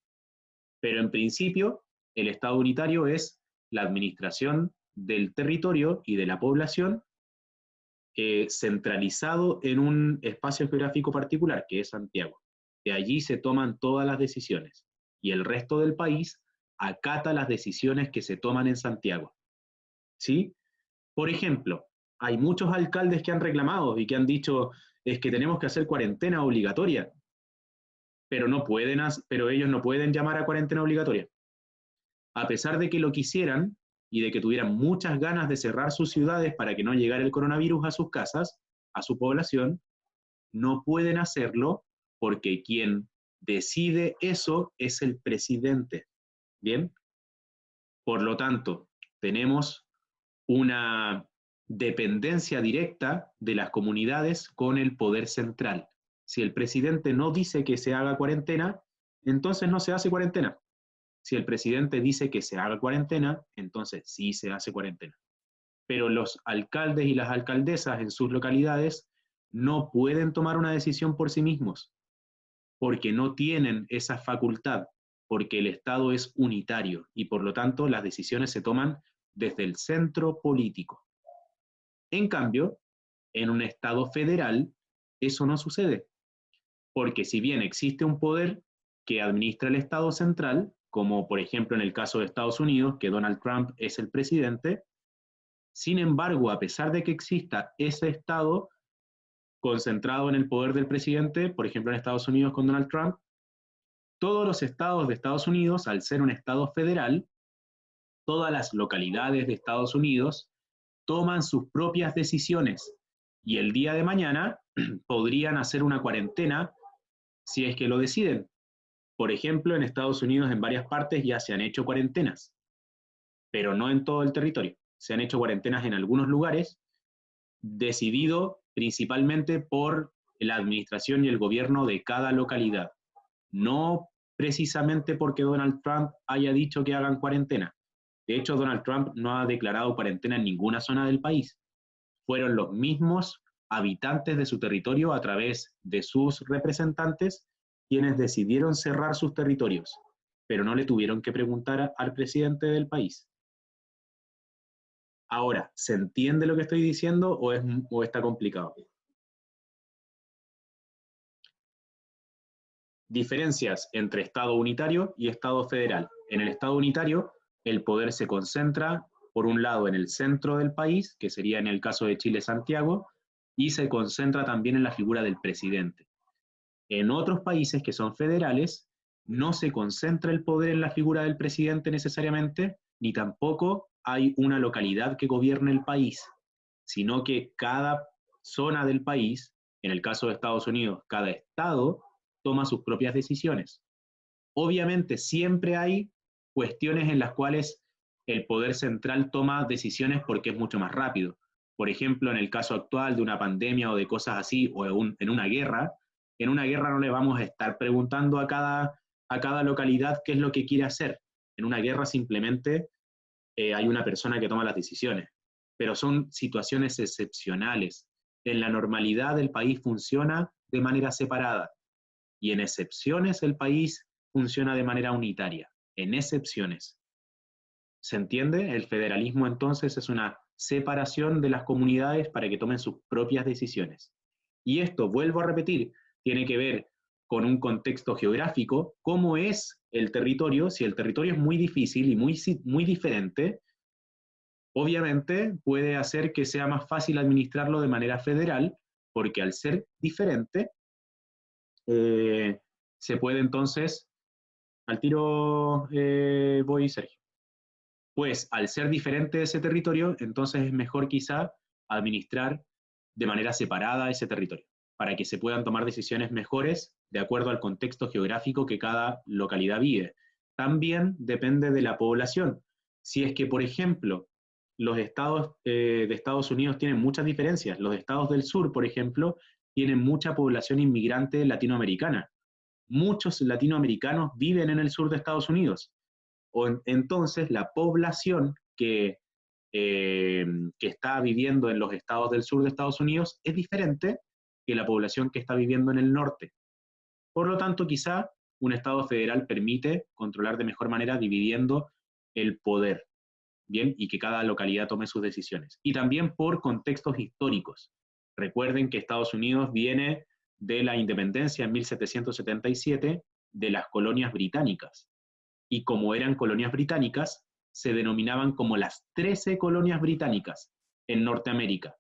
Pero en principio, el Estado unitario es la administración del territorio y de la población centralizado en un espacio geográfico particular, que es Santiago. De allí se toman todas las decisiones, y el resto del país acata las decisiones que se toman en Santiago. ¿Sí? Por ejemplo, hay muchos alcaldes que han reclamado y que han dicho, es que tenemos que hacer cuarentena obligatoria, pero ellos no pueden llamar a cuarentena obligatoria. A pesar de que lo quisieran y de que tuvieran muchas ganas de cerrar sus ciudades para que no llegara el coronavirus a sus casas, a su población, no pueden hacerlo porque quien decide eso es el presidente. ¿Bien? Por lo tanto, tenemos una dependencia directa de las comunidades con el poder central. Si el presidente no dice que se haga cuarentena, entonces no se hace cuarentena. Si el presidente dice que se haga cuarentena, entonces sí se hace cuarentena. Pero los alcaldes y las alcaldesas en sus localidades no pueden tomar una decisión por sí mismos, porque no tienen esa facultad, porque el Estado es unitario y por lo tanto las decisiones se toman desde el centro político. En cambio, en un Estado federal, eso no sucede, porque si bien existe un poder que administra el Estado central, como por ejemplo en el caso de Estados Unidos, que Donald Trump es el presidente, sin embargo, a pesar de que exista ese Estado concentrado en el poder del presidente, por ejemplo en Estados Unidos con Donald Trump, todos los estados de Estados Unidos, al ser un Estado federal, todas las localidades de Estados Unidos toman sus propias decisiones y el día de mañana podrían hacer una cuarentena si es que lo deciden. Por ejemplo, en Estados Unidos en varias partes ya se han hecho cuarentenas, pero no en todo el territorio. Se han hecho cuarentenas en algunos lugares, decidido principalmente por la administración y el gobierno de cada localidad. No precisamente porque Donald Trump haya dicho que hagan cuarentena. De hecho, Donald Trump no ha declarado cuarentena en ninguna zona del país. Fueron los mismos habitantes de su territorio a través de sus representantes quienes decidieron cerrar sus territorios, pero no le tuvieron que preguntar al presidente del país. Ahora, ¿se entiende lo que estoy diciendo o está complicado? Diferencias entre Estado unitario y Estado federal. En el Estado unitario, el poder se concentra, por un lado, en el centro del país, que sería en el caso de Chile, Santiago, y se concentra también en la figura del presidente. En otros países que son federales, no se concentra el poder en la figura del presidente necesariamente, ni tampoco hay una localidad que gobierne el país, sino que cada zona del país, en el caso de Estados Unidos, cada estado toma sus propias decisiones. Obviamente siempre hay cuestiones en las cuales el poder central toma decisiones porque es mucho más rápido. Por ejemplo, en el caso actual de una pandemia o de cosas así, o en una guerra no le vamos a estar preguntando a cada localidad qué es lo que quiere hacer. En una guerra simplemente hay una persona que toma las decisiones, pero son situaciones excepcionales. En la normalidad el país funciona de manera separada y en excepciones el país funciona de manera unitaria, en excepciones. ¿Se entiende? El federalismo entonces es una separación de las comunidades para que tomen sus propias decisiones. Y esto, vuelvo a repetir, tiene que ver con un contexto geográfico, cómo es el territorio. Si el territorio es muy difícil y muy diferente, obviamente puede hacer que sea más fácil administrarlo de manera federal, porque al ser diferente, se puede entonces, al tiro voy Sergio, pues al ser diferente ese territorio, entonces es mejor quizá administrar de manera separada ese territorio, para que se puedan tomar decisiones mejores de acuerdo al contexto geográfico que cada localidad vive. También depende de la población. Si es que, por ejemplo, los estados de Estados Unidos tienen muchas diferencias. Los estados del sur, por ejemplo, tienen mucha población inmigrante latinoamericana. Muchos latinoamericanos viven en el sur de Estados Unidos. Entonces, la población que está viviendo en los estados del sur de Estados Unidos es diferente que la población que está viviendo en el norte. Por lo tanto, quizá un Estado federal permite controlar de mejor manera dividiendo el poder, ¿bien? Y que cada localidad tome sus decisiones. Y también por contextos históricos. Recuerden que Estados Unidos viene de la independencia en 1777 de las colonias británicas. Y como eran colonias británicas, se denominaban como las 13 colonias británicas en Norteamérica,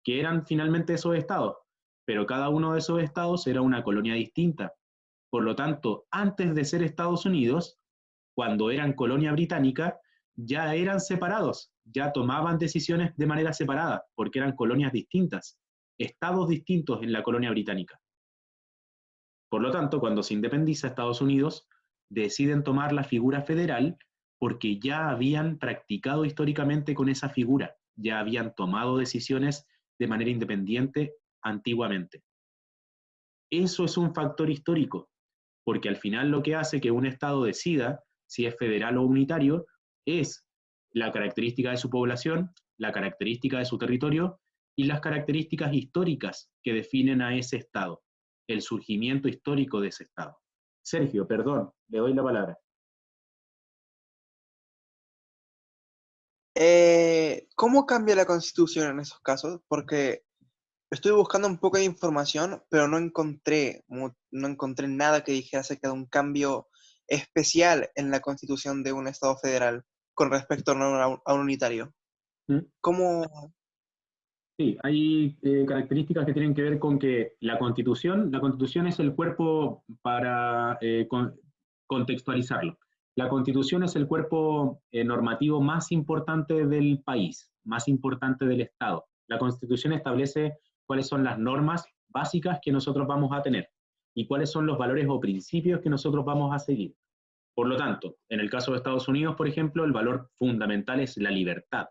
que eran finalmente esos estados, pero cada uno de esos estados era una colonia distinta. Por lo tanto, antes de ser Estados Unidos, cuando eran colonia británica, ya eran separados, ya tomaban decisiones de manera separada, porque eran colonias distintas, estados distintos en la colonia británica. Por lo tanto, cuando se independiza Estados Unidos, deciden tomar la figura federal porque ya habían practicado históricamente con esa figura, ya habían tomado decisiones de manera independiente antiguamente. Eso es un factor histórico, porque al final lo que hace que un Estado decida si es federal o unitario es la característica de su población, la característica de su territorio y las características históricas que definen a ese Estado, el surgimiento histórico de ese Estado. Sergio, perdón, le doy la palabra. ¿Cómo cambia la Constitución en esos casos? Porque estoy buscando un poco de información, pero no encontré nada que dijera acerca de un cambio especial en la Constitución de un Estado federal con respecto a un unitario. ¿Cómo? Sí, hay características que tienen que ver con que la Constitución es el cuerpo para contextualizarlo. La Constitución es el cuerpo normativo más importante del país, más importante del Estado. La Constitución establece cuáles son las normas básicas que nosotros vamos a tener y cuáles son los valores o principios que nosotros vamos a seguir. Por lo tanto, en el caso de Estados Unidos, por ejemplo, el valor fundamental es la libertad.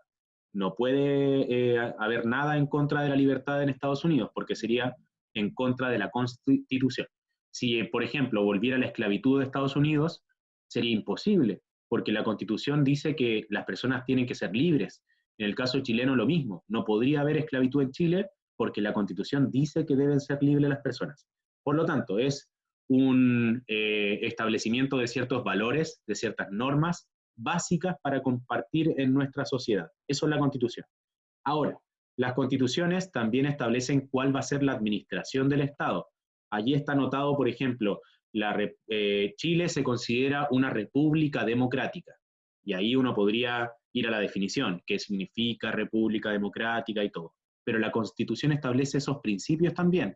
No puede haber nada en contra de la libertad en Estados Unidos, porque sería en contra de la Constitución. Si, por ejemplo, volviera la esclavitud de Estados Unidos, sería imposible, porque la Constitución dice que las personas tienen que ser libres. En el caso chileno lo mismo, no podría haber esclavitud en Chile porque la Constitución dice que deben ser libres las personas. Por lo tanto, es un establecimiento de ciertos valores, de ciertas normas básicas para compartir en nuestra sociedad. Eso es la Constitución. Ahora, las constituciones también establecen cuál va a ser la administración del Estado. Allí está anotado, por ejemplo, Chile se considera una república democrática. Y ahí uno podría ir a la definición, qué significa república democrática y todo. Pero la Constitución establece esos principios también.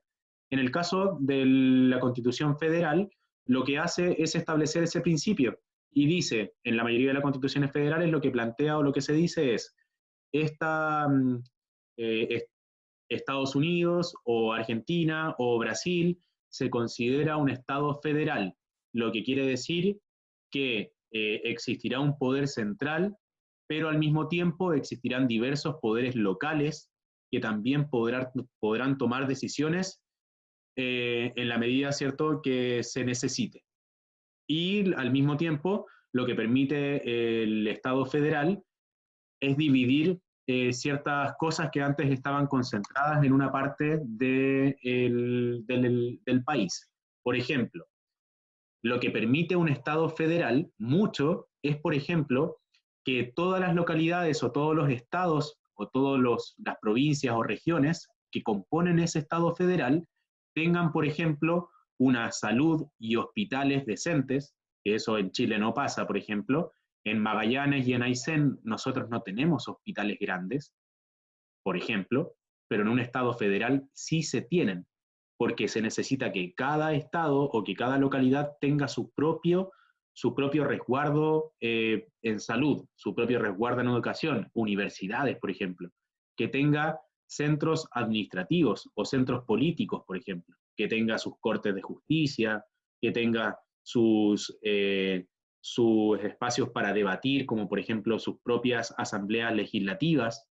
En el caso de la Constitución Federal, lo que hace es establecer ese principio y dice, en la mayoría de las constituciones federales, lo que plantea o lo que se dice es, Estados Unidos o Argentina o Brasil se considera un Estado federal, lo que quiere decir que existirá un poder central, pero al mismo tiempo existirán diversos poderes locales que también podrán tomar decisiones en la medida, ¿cierto?, que se necesite. Y al mismo tiempo, lo que permite el Estado federal es dividir ciertas cosas que antes estaban concentradas en una parte del país. Por ejemplo, lo que permite un Estado federal mucho es, por ejemplo, que todas las localidades o todos los estados o todas las provincias o regiones que componen ese Estado federal tengan, por ejemplo, una salud y hospitales decentes, que eso en Chile no pasa, por ejemplo. En Magallanes y en Aysén nosotros no tenemos hospitales grandes, por ejemplo, pero en un Estado federal sí se tienen, porque se necesita que cada estado o que cada localidad tenga su propio resguardo en salud, su propio resguardo en educación, universidades, por ejemplo, que tenga centros administrativos o centros políticos, por ejemplo, que tenga sus cortes de justicia, que tenga sus espacios para debatir, como por ejemplo sus propias asambleas legislativas,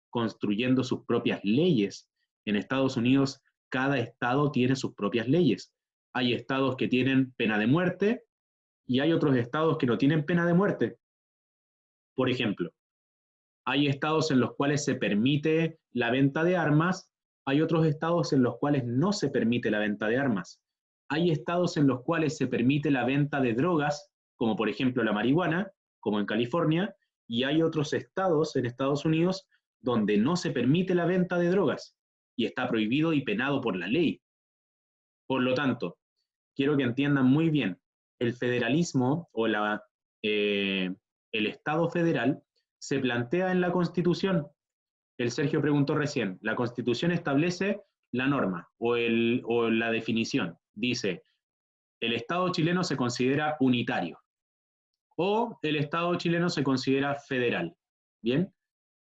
construyendo sus propias leyes. En Estados Unidos, cada estado tiene sus propias leyes. Hay estados que tienen pena de muerte y hay otros estados que no tienen pena de muerte. Por ejemplo, hay estados en los cuales se permite la venta de armas, hay otros estados en los cuales no se permite la venta de armas. Hay estados en los cuales se permite la venta de drogas, como por ejemplo la marihuana, como en California, y hay otros estados en Estados Unidos donde no se permite la venta de drogas. y está prohibido y penado por la ley. Por lo tanto, quiero que entiendan muy bien, el federalismo o el Estado federal se plantea en la Constitución. El Sergio preguntó recién, la Constitución establece la norma o la definición. Dice, el Estado chileno se considera unitario o el Estado chileno se considera federal. ¿Bien?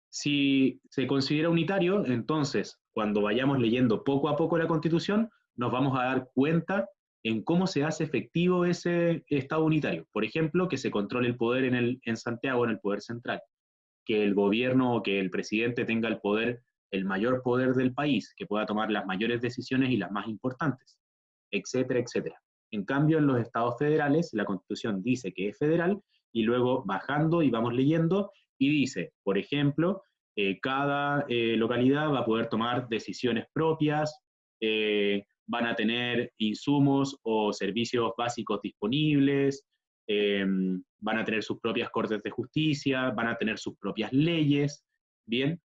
Si se considera unitario, entonces, cuando vayamos leyendo poco a poco la Constitución, nos vamos a dar cuenta en cómo se hace efectivo ese Estado unitario. Por ejemplo, que se controle el poder en Santiago, en el poder central, que el gobierno o que el presidente tenga el poder, el mayor poder del país, que pueda tomar las mayores decisiones y las más importantes, etcétera, etcétera. En cambio, en los estados federales, la Constitución dice que es federal, y luego bajando y vamos leyendo, y dice, por ejemplo, cada localidad va a poder tomar decisiones propias, van a tener insumos o servicios básicos disponibles, van a tener sus propias cortes de justicia, van a tener sus propias leyes, ¿bien?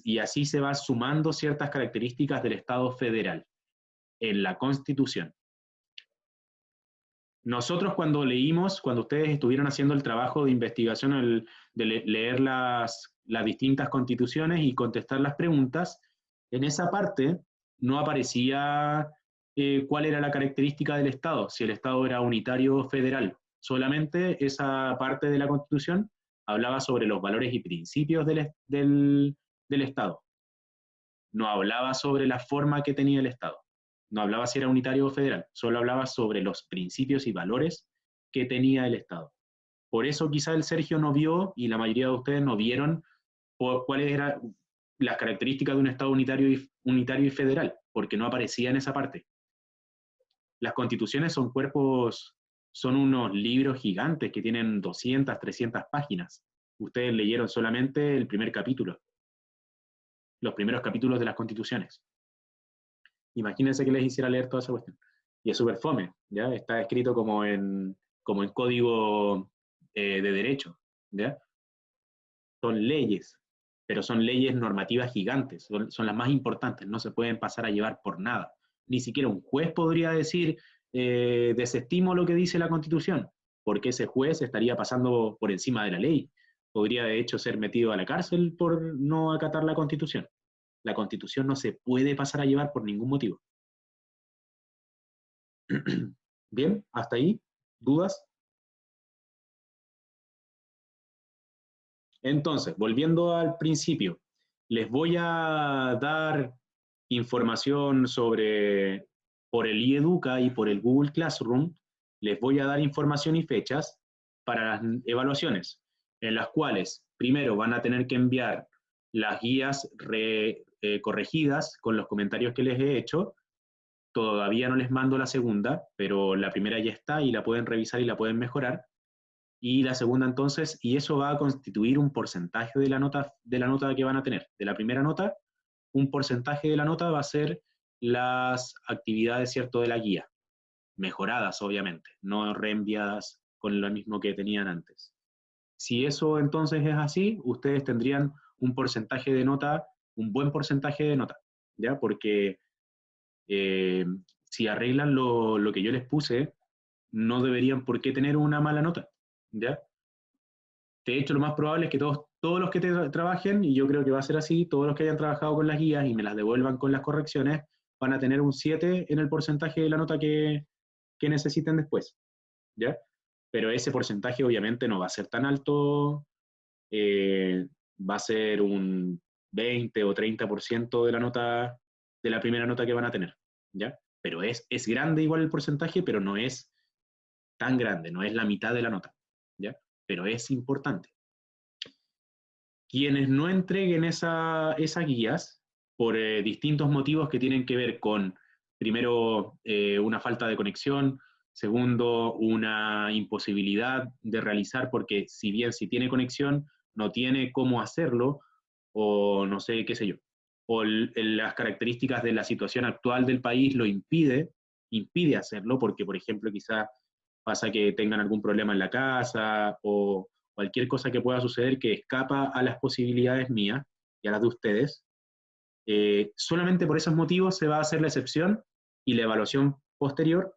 Y así se va sumando ciertas características del Estado federal en la Constitución. Nosotros cuando leímos, cuando ustedes estuvieron haciendo el trabajo de investigación, de leer las distintas constituciones y contestar las preguntas, en esa parte no aparecía cuál era la característica del Estado, si el Estado era unitario o federal. Solamente esa parte de la Constitución hablaba sobre los valores y principios del Estado. No hablaba sobre la forma que tenía el Estado. No hablaba si era unitario o federal, solo hablaba sobre los principios y valores que tenía el Estado. Por eso quizá el Sergio no vio, y la mayoría de ustedes no vieron, cuáles eran las características de un Estado unitario y federal, porque no aparecía en esa parte. Las constituciones son son unos libros gigantes que tienen 200, 300 páginas. Ustedes leyeron solamente el primer capítulo, los primeros capítulos de las constituciones. Imagínense que les hiciera leer toda esa cuestión. Y es súper fome, ¿ya? Está escrito como en código de derecho, ¿ya? Son leyes, pero son leyes normativas gigantes, son las más importantes, no se pueden pasar a llevar por nada. Ni siquiera un juez podría decir, desestimo lo que dice la Constitución, porque ese juez estaría pasando por encima de la ley. Podría de hecho ser metido a la cárcel por no acatar la Constitución. La Constitución no se puede pasar a llevar por ningún motivo. Bien, hasta ahí. ¿Dudas? Entonces, volviendo al principio, les voy a dar información por el iEduca y por el Google Classroom, les voy a dar información y fechas para las evaluaciones, en las cuales primero van a tener que enviar las guías corregidas con los comentarios que les he hecho. Todavía no les mando la segunda, pero la primera ya está y la pueden revisar y la pueden mejorar. Y la segunda entonces, y eso va a constituir un porcentaje de la nota que van a tener. De la primera nota, un porcentaje de la nota va a ser las actividades, ¿cierto?, de la guía. Mejoradas, obviamente, no reenviadas con lo mismo que tenían antes. Si eso entonces es así, ustedes tendrían un porcentaje de nota, un buen porcentaje de nota, ¿ya? Porque si arreglan lo que yo les puse, no deberían por qué tener una mala nota, ¿ya? De hecho, lo más probable es que todos los que trabajen, y yo creo que va a ser así, todos los que hayan trabajado con las guías y me las devuelvan con las correcciones, van a tener un 7 en el porcentaje de la nota que necesiten después, ¿ya? Pero ese porcentaje obviamente no va a ser tan alto, va a ser un 20 o 30% de la nota, de la primera nota que van a tener, ¿ya? Pero es grande igual el porcentaje, pero no es tan grande, no es la mitad de la nota, ¿ya? Pero es importante. Quienes no entreguen esas guías, por distintos motivos que tienen que ver con, primero, una falta de conexión, segundo, una imposibilidad de realizar, porque si bien si tiene conexión, no tiene cómo hacerlo, o no sé, qué sé yo, o las características de la situación actual del país lo impide hacerlo, porque, por ejemplo, quizás pasa que tengan algún problema en la casa, o cualquier cosa que pueda suceder que escapa a las posibilidades mías y a las de ustedes, solamente por esos motivos se va a hacer la excepción y la evaluación posterior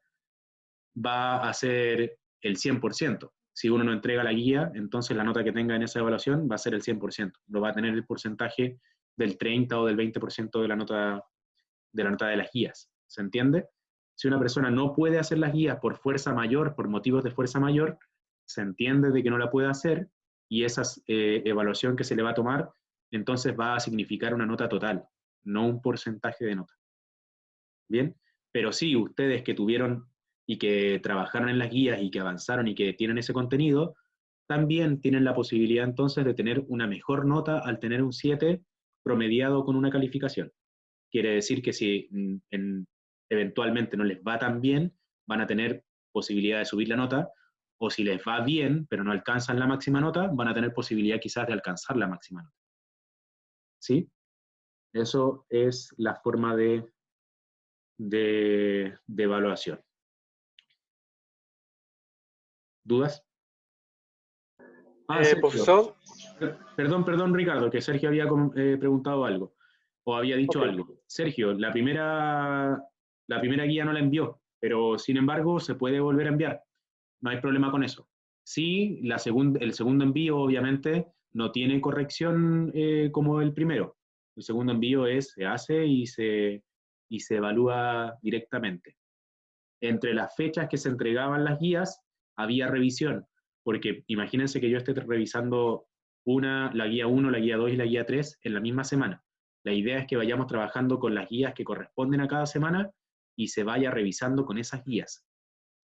va a ser el 100%. Si uno no entrega la guía, entonces la nota que tenga en esa evaluación va a ser el 100%. No va a tener el porcentaje del 30 o del 20% de la nota de las guías. ¿Se entiende? Si una persona no puede hacer las guías por fuerza mayor, por motivos de fuerza mayor, se entiende de que no la puede hacer y esa evaluación que se le va a tomar, entonces va a significar una nota total, no un porcentaje de nota. ¿Bien? Pero sí, ustedes que tuvieron y que trabajaron en las guías y que avanzaron y que tienen ese contenido, también tienen la posibilidad entonces de tener una mejor nota al tener un 7 promediado con una calificación. Quiere decir que si eventualmente no les va tan bien, van a tener posibilidad de subir la nota, o si les va bien, pero no alcanzan la máxima nota, van a tener posibilidad quizás de alcanzar la máxima nota. ¿Sí? Eso es la forma de evaluación. ¿Dudas? Profesor, Perdón, Ricardo, que Sergio había preguntado algo, o había dicho algo. Sergio, la primera guía no la envió, pero sin embargo se puede volver a enviar. No hay problema con eso. Sí, el segundo envío obviamente no tiene corrección como el primero. El segundo envío se hace y se evalúa directamente. Entre las fechas que se entregaban las guías, había revisión, porque imagínense que yo esté revisando la guía 1, la guía 2 y la guía 3 en la misma semana. La idea es que vayamos trabajando con las guías que corresponden a cada semana y se vaya revisando con esas guías.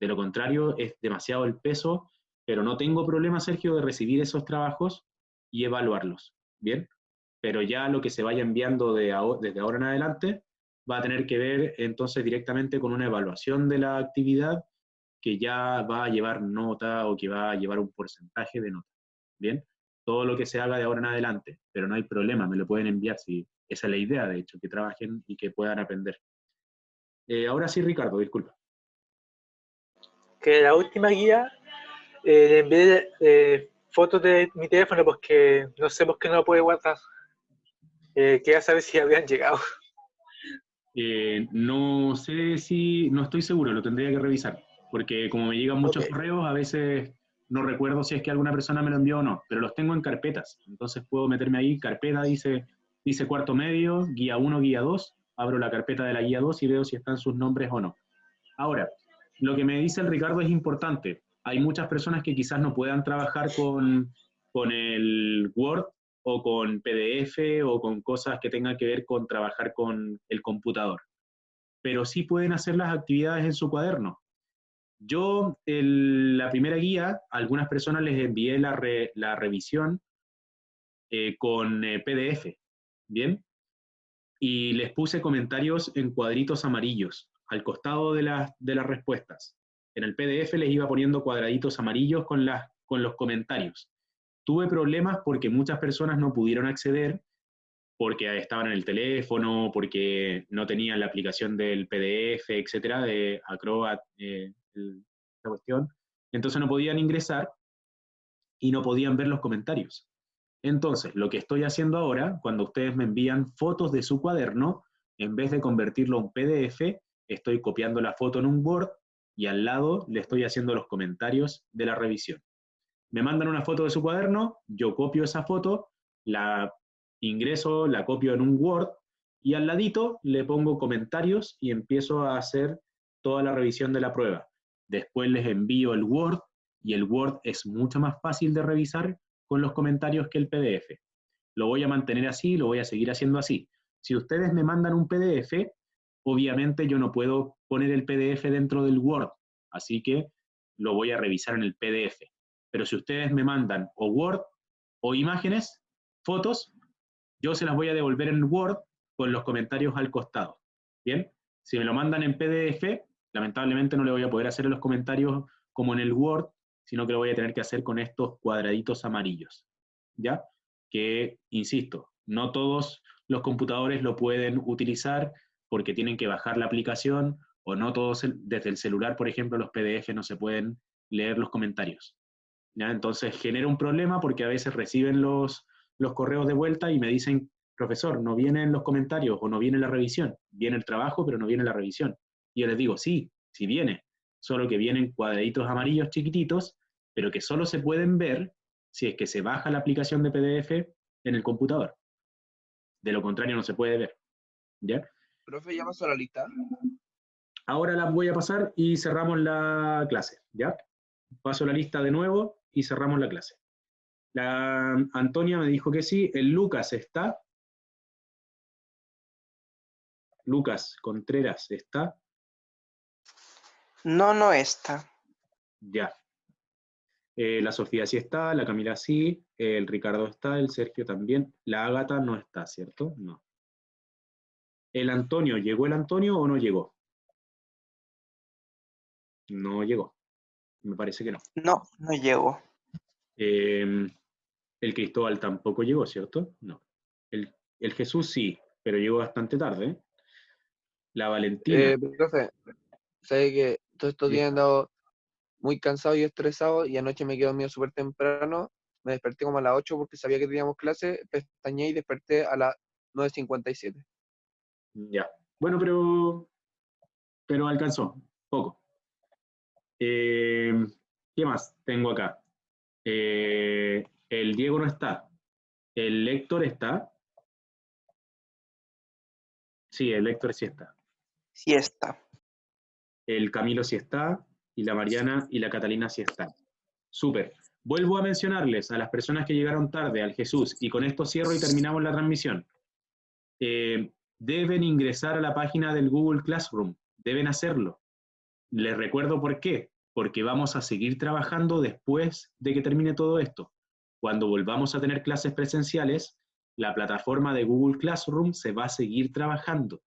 De lo contrario, es demasiado el peso, pero no tengo problema, Sergio, de recibir esos trabajos y evaluarlos, ¿bien? Pero ya lo que se vaya enviando desde ahora en adelante va a tener que ver entonces directamente con una evaluación de la actividad que ya va a llevar nota o que va a llevar un porcentaje de nota, ¿bien? Todo lo que se haga de ahora en adelante, pero no hay problema, me lo pueden enviar, si esa es la idea, de hecho, que trabajen y que puedan aprender. Ahora sí, Ricardo, disculpa. que la última guía le envié fotos de mi teléfono porque no sé por qué no lo puede guardar. Quería saber si habían llegado. No sé no estoy seguro, lo tendría que revisar, porque como me llegan muchos correos, a veces no recuerdo si es que alguna persona me lo envió o no, pero los tengo en carpetas, entonces puedo meterme ahí, carpeta dice cuarto medio, guía 1, guía 2, abro la carpeta de la guía 2 y veo si están sus nombres o no. Ahora, lo que me dice el Ricardo es importante. Hay muchas personas que quizás no puedan trabajar con el Word o con PDF o con cosas que tengan que ver con trabajar con el computador, pero sí pueden hacer las actividades en su cuaderno. Yo, la primera guía, a algunas personas les envié la revisión con PDF, ¿bien? Y les puse comentarios en cuadritos amarillos, al costado de las respuestas. En el PDF les iba poniendo cuadraditos amarillos con los comentarios. Tuve problemas porque muchas personas no pudieron acceder, porque estaban en el teléfono, porque no tenían la aplicación del PDF, etcétera, de Acrobat, esta cuestión. Entonces no podían ingresar y no podían ver los comentarios. Entonces, lo que estoy haciendo ahora, cuando ustedes me envían fotos de su cuaderno, en vez de convertirlo a un PDF, estoy copiando la foto en un Word y al lado le estoy haciendo los comentarios de la revisión. Me mandan una foto de su cuaderno, yo copio esa foto, la ingreso, la copio en un Word y al ladito le pongo comentarios y empiezo a hacer toda la revisión de la prueba. Después les envío el Word y el Word es mucho más fácil de revisar con los comentarios que el PDF. Lo voy a mantener así, lo voy a seguir haciendo así. Si ustedes me mandan un PDF, obviamente yo no puedo poner el PDF dentro del Word, así que lo voy a revisar en el PDF. Pero si ustedes me mandan o Word o imágenes, fotos, yo se las voy a devolver en Word con los comentarios al costado. ¿Bien? Si me lo mandan en PDF, lamentablemente no le voy a poder hacer los comentarios como en el Word, sino que lo voy a tener que hacer con estos cuadraditos amarillos. ¿Ya? Que, insisto, no todos los computadores lo pueden utilizar porque tienen que bajar la aplicación, o no todos desde el celular, por ejemplo, los PDF no se pueden leer los comentarios. ¿Ya? Entonces genera un problema porque a veces reciben los correos de vuelta y me dicen profesor, no vienen los comentarios o no viene la revisión, viene el trabajo pero no viene la revisión. Y yo les digo, sí, sí viene, solo que vienen cuadraditos amarillos chiquititos, pero que solo se pueden ver si es que se baja la aplicación de PDF en el computador. De lo contrario no se puede ver, ¿ya? Profe, ¿ya pasó la lista? Ahora las voy a pasar y cerramos la clase, ¿ya? Paso la lista de nuevo y cerramos la clase. La Antonia me dijo que sí, el Lucas está. Lucas Contreras está. No, no está. Ya. La Sofía sí está, la Camila sí, el Ricardo está, el Sergio también. La Ágata no está, ¿cierto? No. ¿El Antonio, llegó el Antonio o no llegó? No llegó. Me parece que no. No, no llegó. El Cristóbal tampoco llegó, ¿cierto? No. El Jesús sí, pero llegó bastante tarde, ¿eh? La Valentina. Profe, sabe que todos estos Sí. días he andado muy cansado y estresado y anoche me quedé dormido súper temprano. Me desperté como a las 8 porque sabía que teníamos clase, pestañeé y desperté a las 9:57. Ya. Bueno, pero alcanzó, poco. ¿Qué más tengo acá? El Diego no está. ¿El Héctor está? Sí, el Héctor sí está. Sí está. El Camilo sí está. Y la Mariana y la Catalina sí están. Súper. Vuelvo a mencionarles a las personas que llegaron tarde, al Jesús, y con esto cierro y terminamos la transmisión. Deben ingresar a la página del Google Classroom. Deben hacerlo. Les recuerdo por qué. Porque vamos a seguir trabajando después de que termine todo esto. Cuando volvamos a tener clases presenciales, la plataforma de Google Classroom se va a seguir trabajando.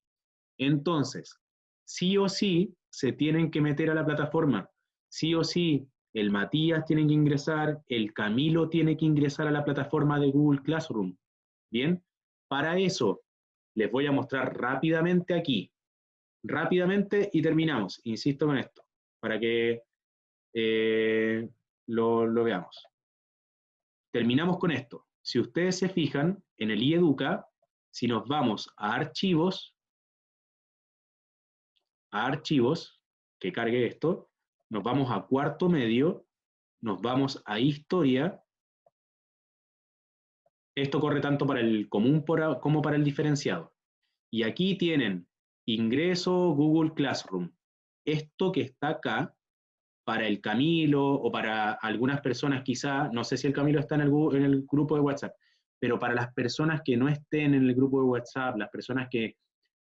Entonces, sí o sí, se tienen que meter a la plataforma. Sí o sí, el Matías tiene que ingresar, el Camilo tiene que ingresar a la plataforma de Google Classroom. ¿Bien? Para eso, les voy a mostrar rápidamente aquí. Rápidamente y terminamos. Insisto con esto, para que lo veamos. Terminamos con esto. Si ustedes se fijan, en el iEduca, si nos vamos a archivos, que cargue esto, nos vamos a cuarto medio, nos vamos a historia. Esto corre tanto para el común como para el diferenciado. Y aquí tienen ingreso Google Classroom. Esto que está acá, para el Camilo o para algunas personas quizá, no sé si el Camilo está en el grupo de WhatsApp, pero para las personas que no estén en el grupo de WhatsApp, las personas que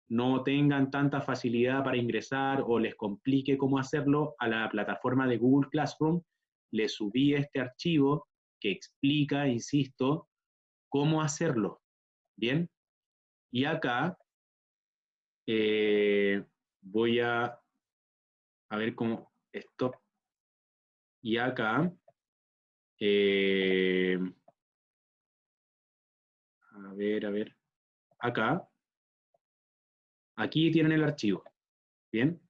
no tengan tanta facilidad para ingresar o les complique cómo hacerlo, a la plataforma de Google Classroom les subí este archivo que explica, insisto, cómo hacerlo. ¿Bien? Y acá voy a ver cómo esto. Y acá, a ver, acá, aquí tienen el archivo. ¿Bien?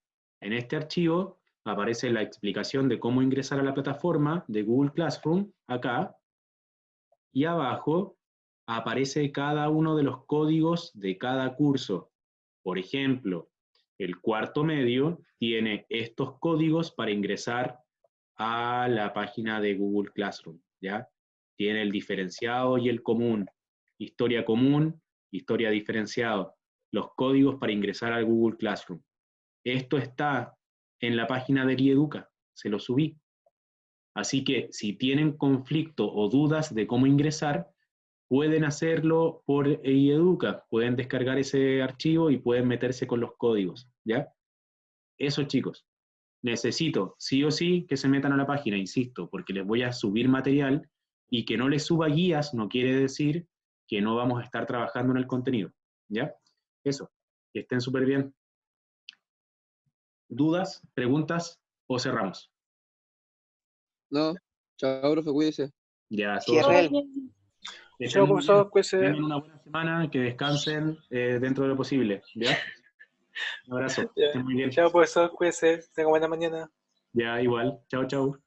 En este archivo aparece la explicación de cómo ingresar a la plataforma de Google Classroom, acá, y abajo aparece cada uno de los códigos de cada curso. Por ejemplo, el cuarto medio tiene estos códigos para ingresar a la página de Google Classroom, ¿ya? Tiene el diferenciado y el común, común, historia diferenciado, los códigos para ingresar al Google Classroom. Esto está en la página de iEduca, se lo subí. Así que si tienen conflicto o dudas de cómo ingresar, pueden hacerlo por iEduca, pueden descargar ese archivo y pueden meterse con los códigos, ¿ya? Eso, chicos. Necesito, sí o sí, que se metan a la página, insisto, porque les voy a subir material y que no les suba guías no quiere decir que no vamos a estar trabajando en el contenido, ¿ya? Eso, que estén súper bien. ¿Dudas, preguntas o cerramos? No, chao, profe, cuídese. Ya, Cierre el. que estén Chao, muy profesor, bien, cuídese. tengan una buena semana, que descansen dentro de lo posible, ¿ya? Un abrazo, que Ya. estén muy bien. Chao, profesor, cuídese. Tenga buena mañana. Ya, igual. Chao, chao.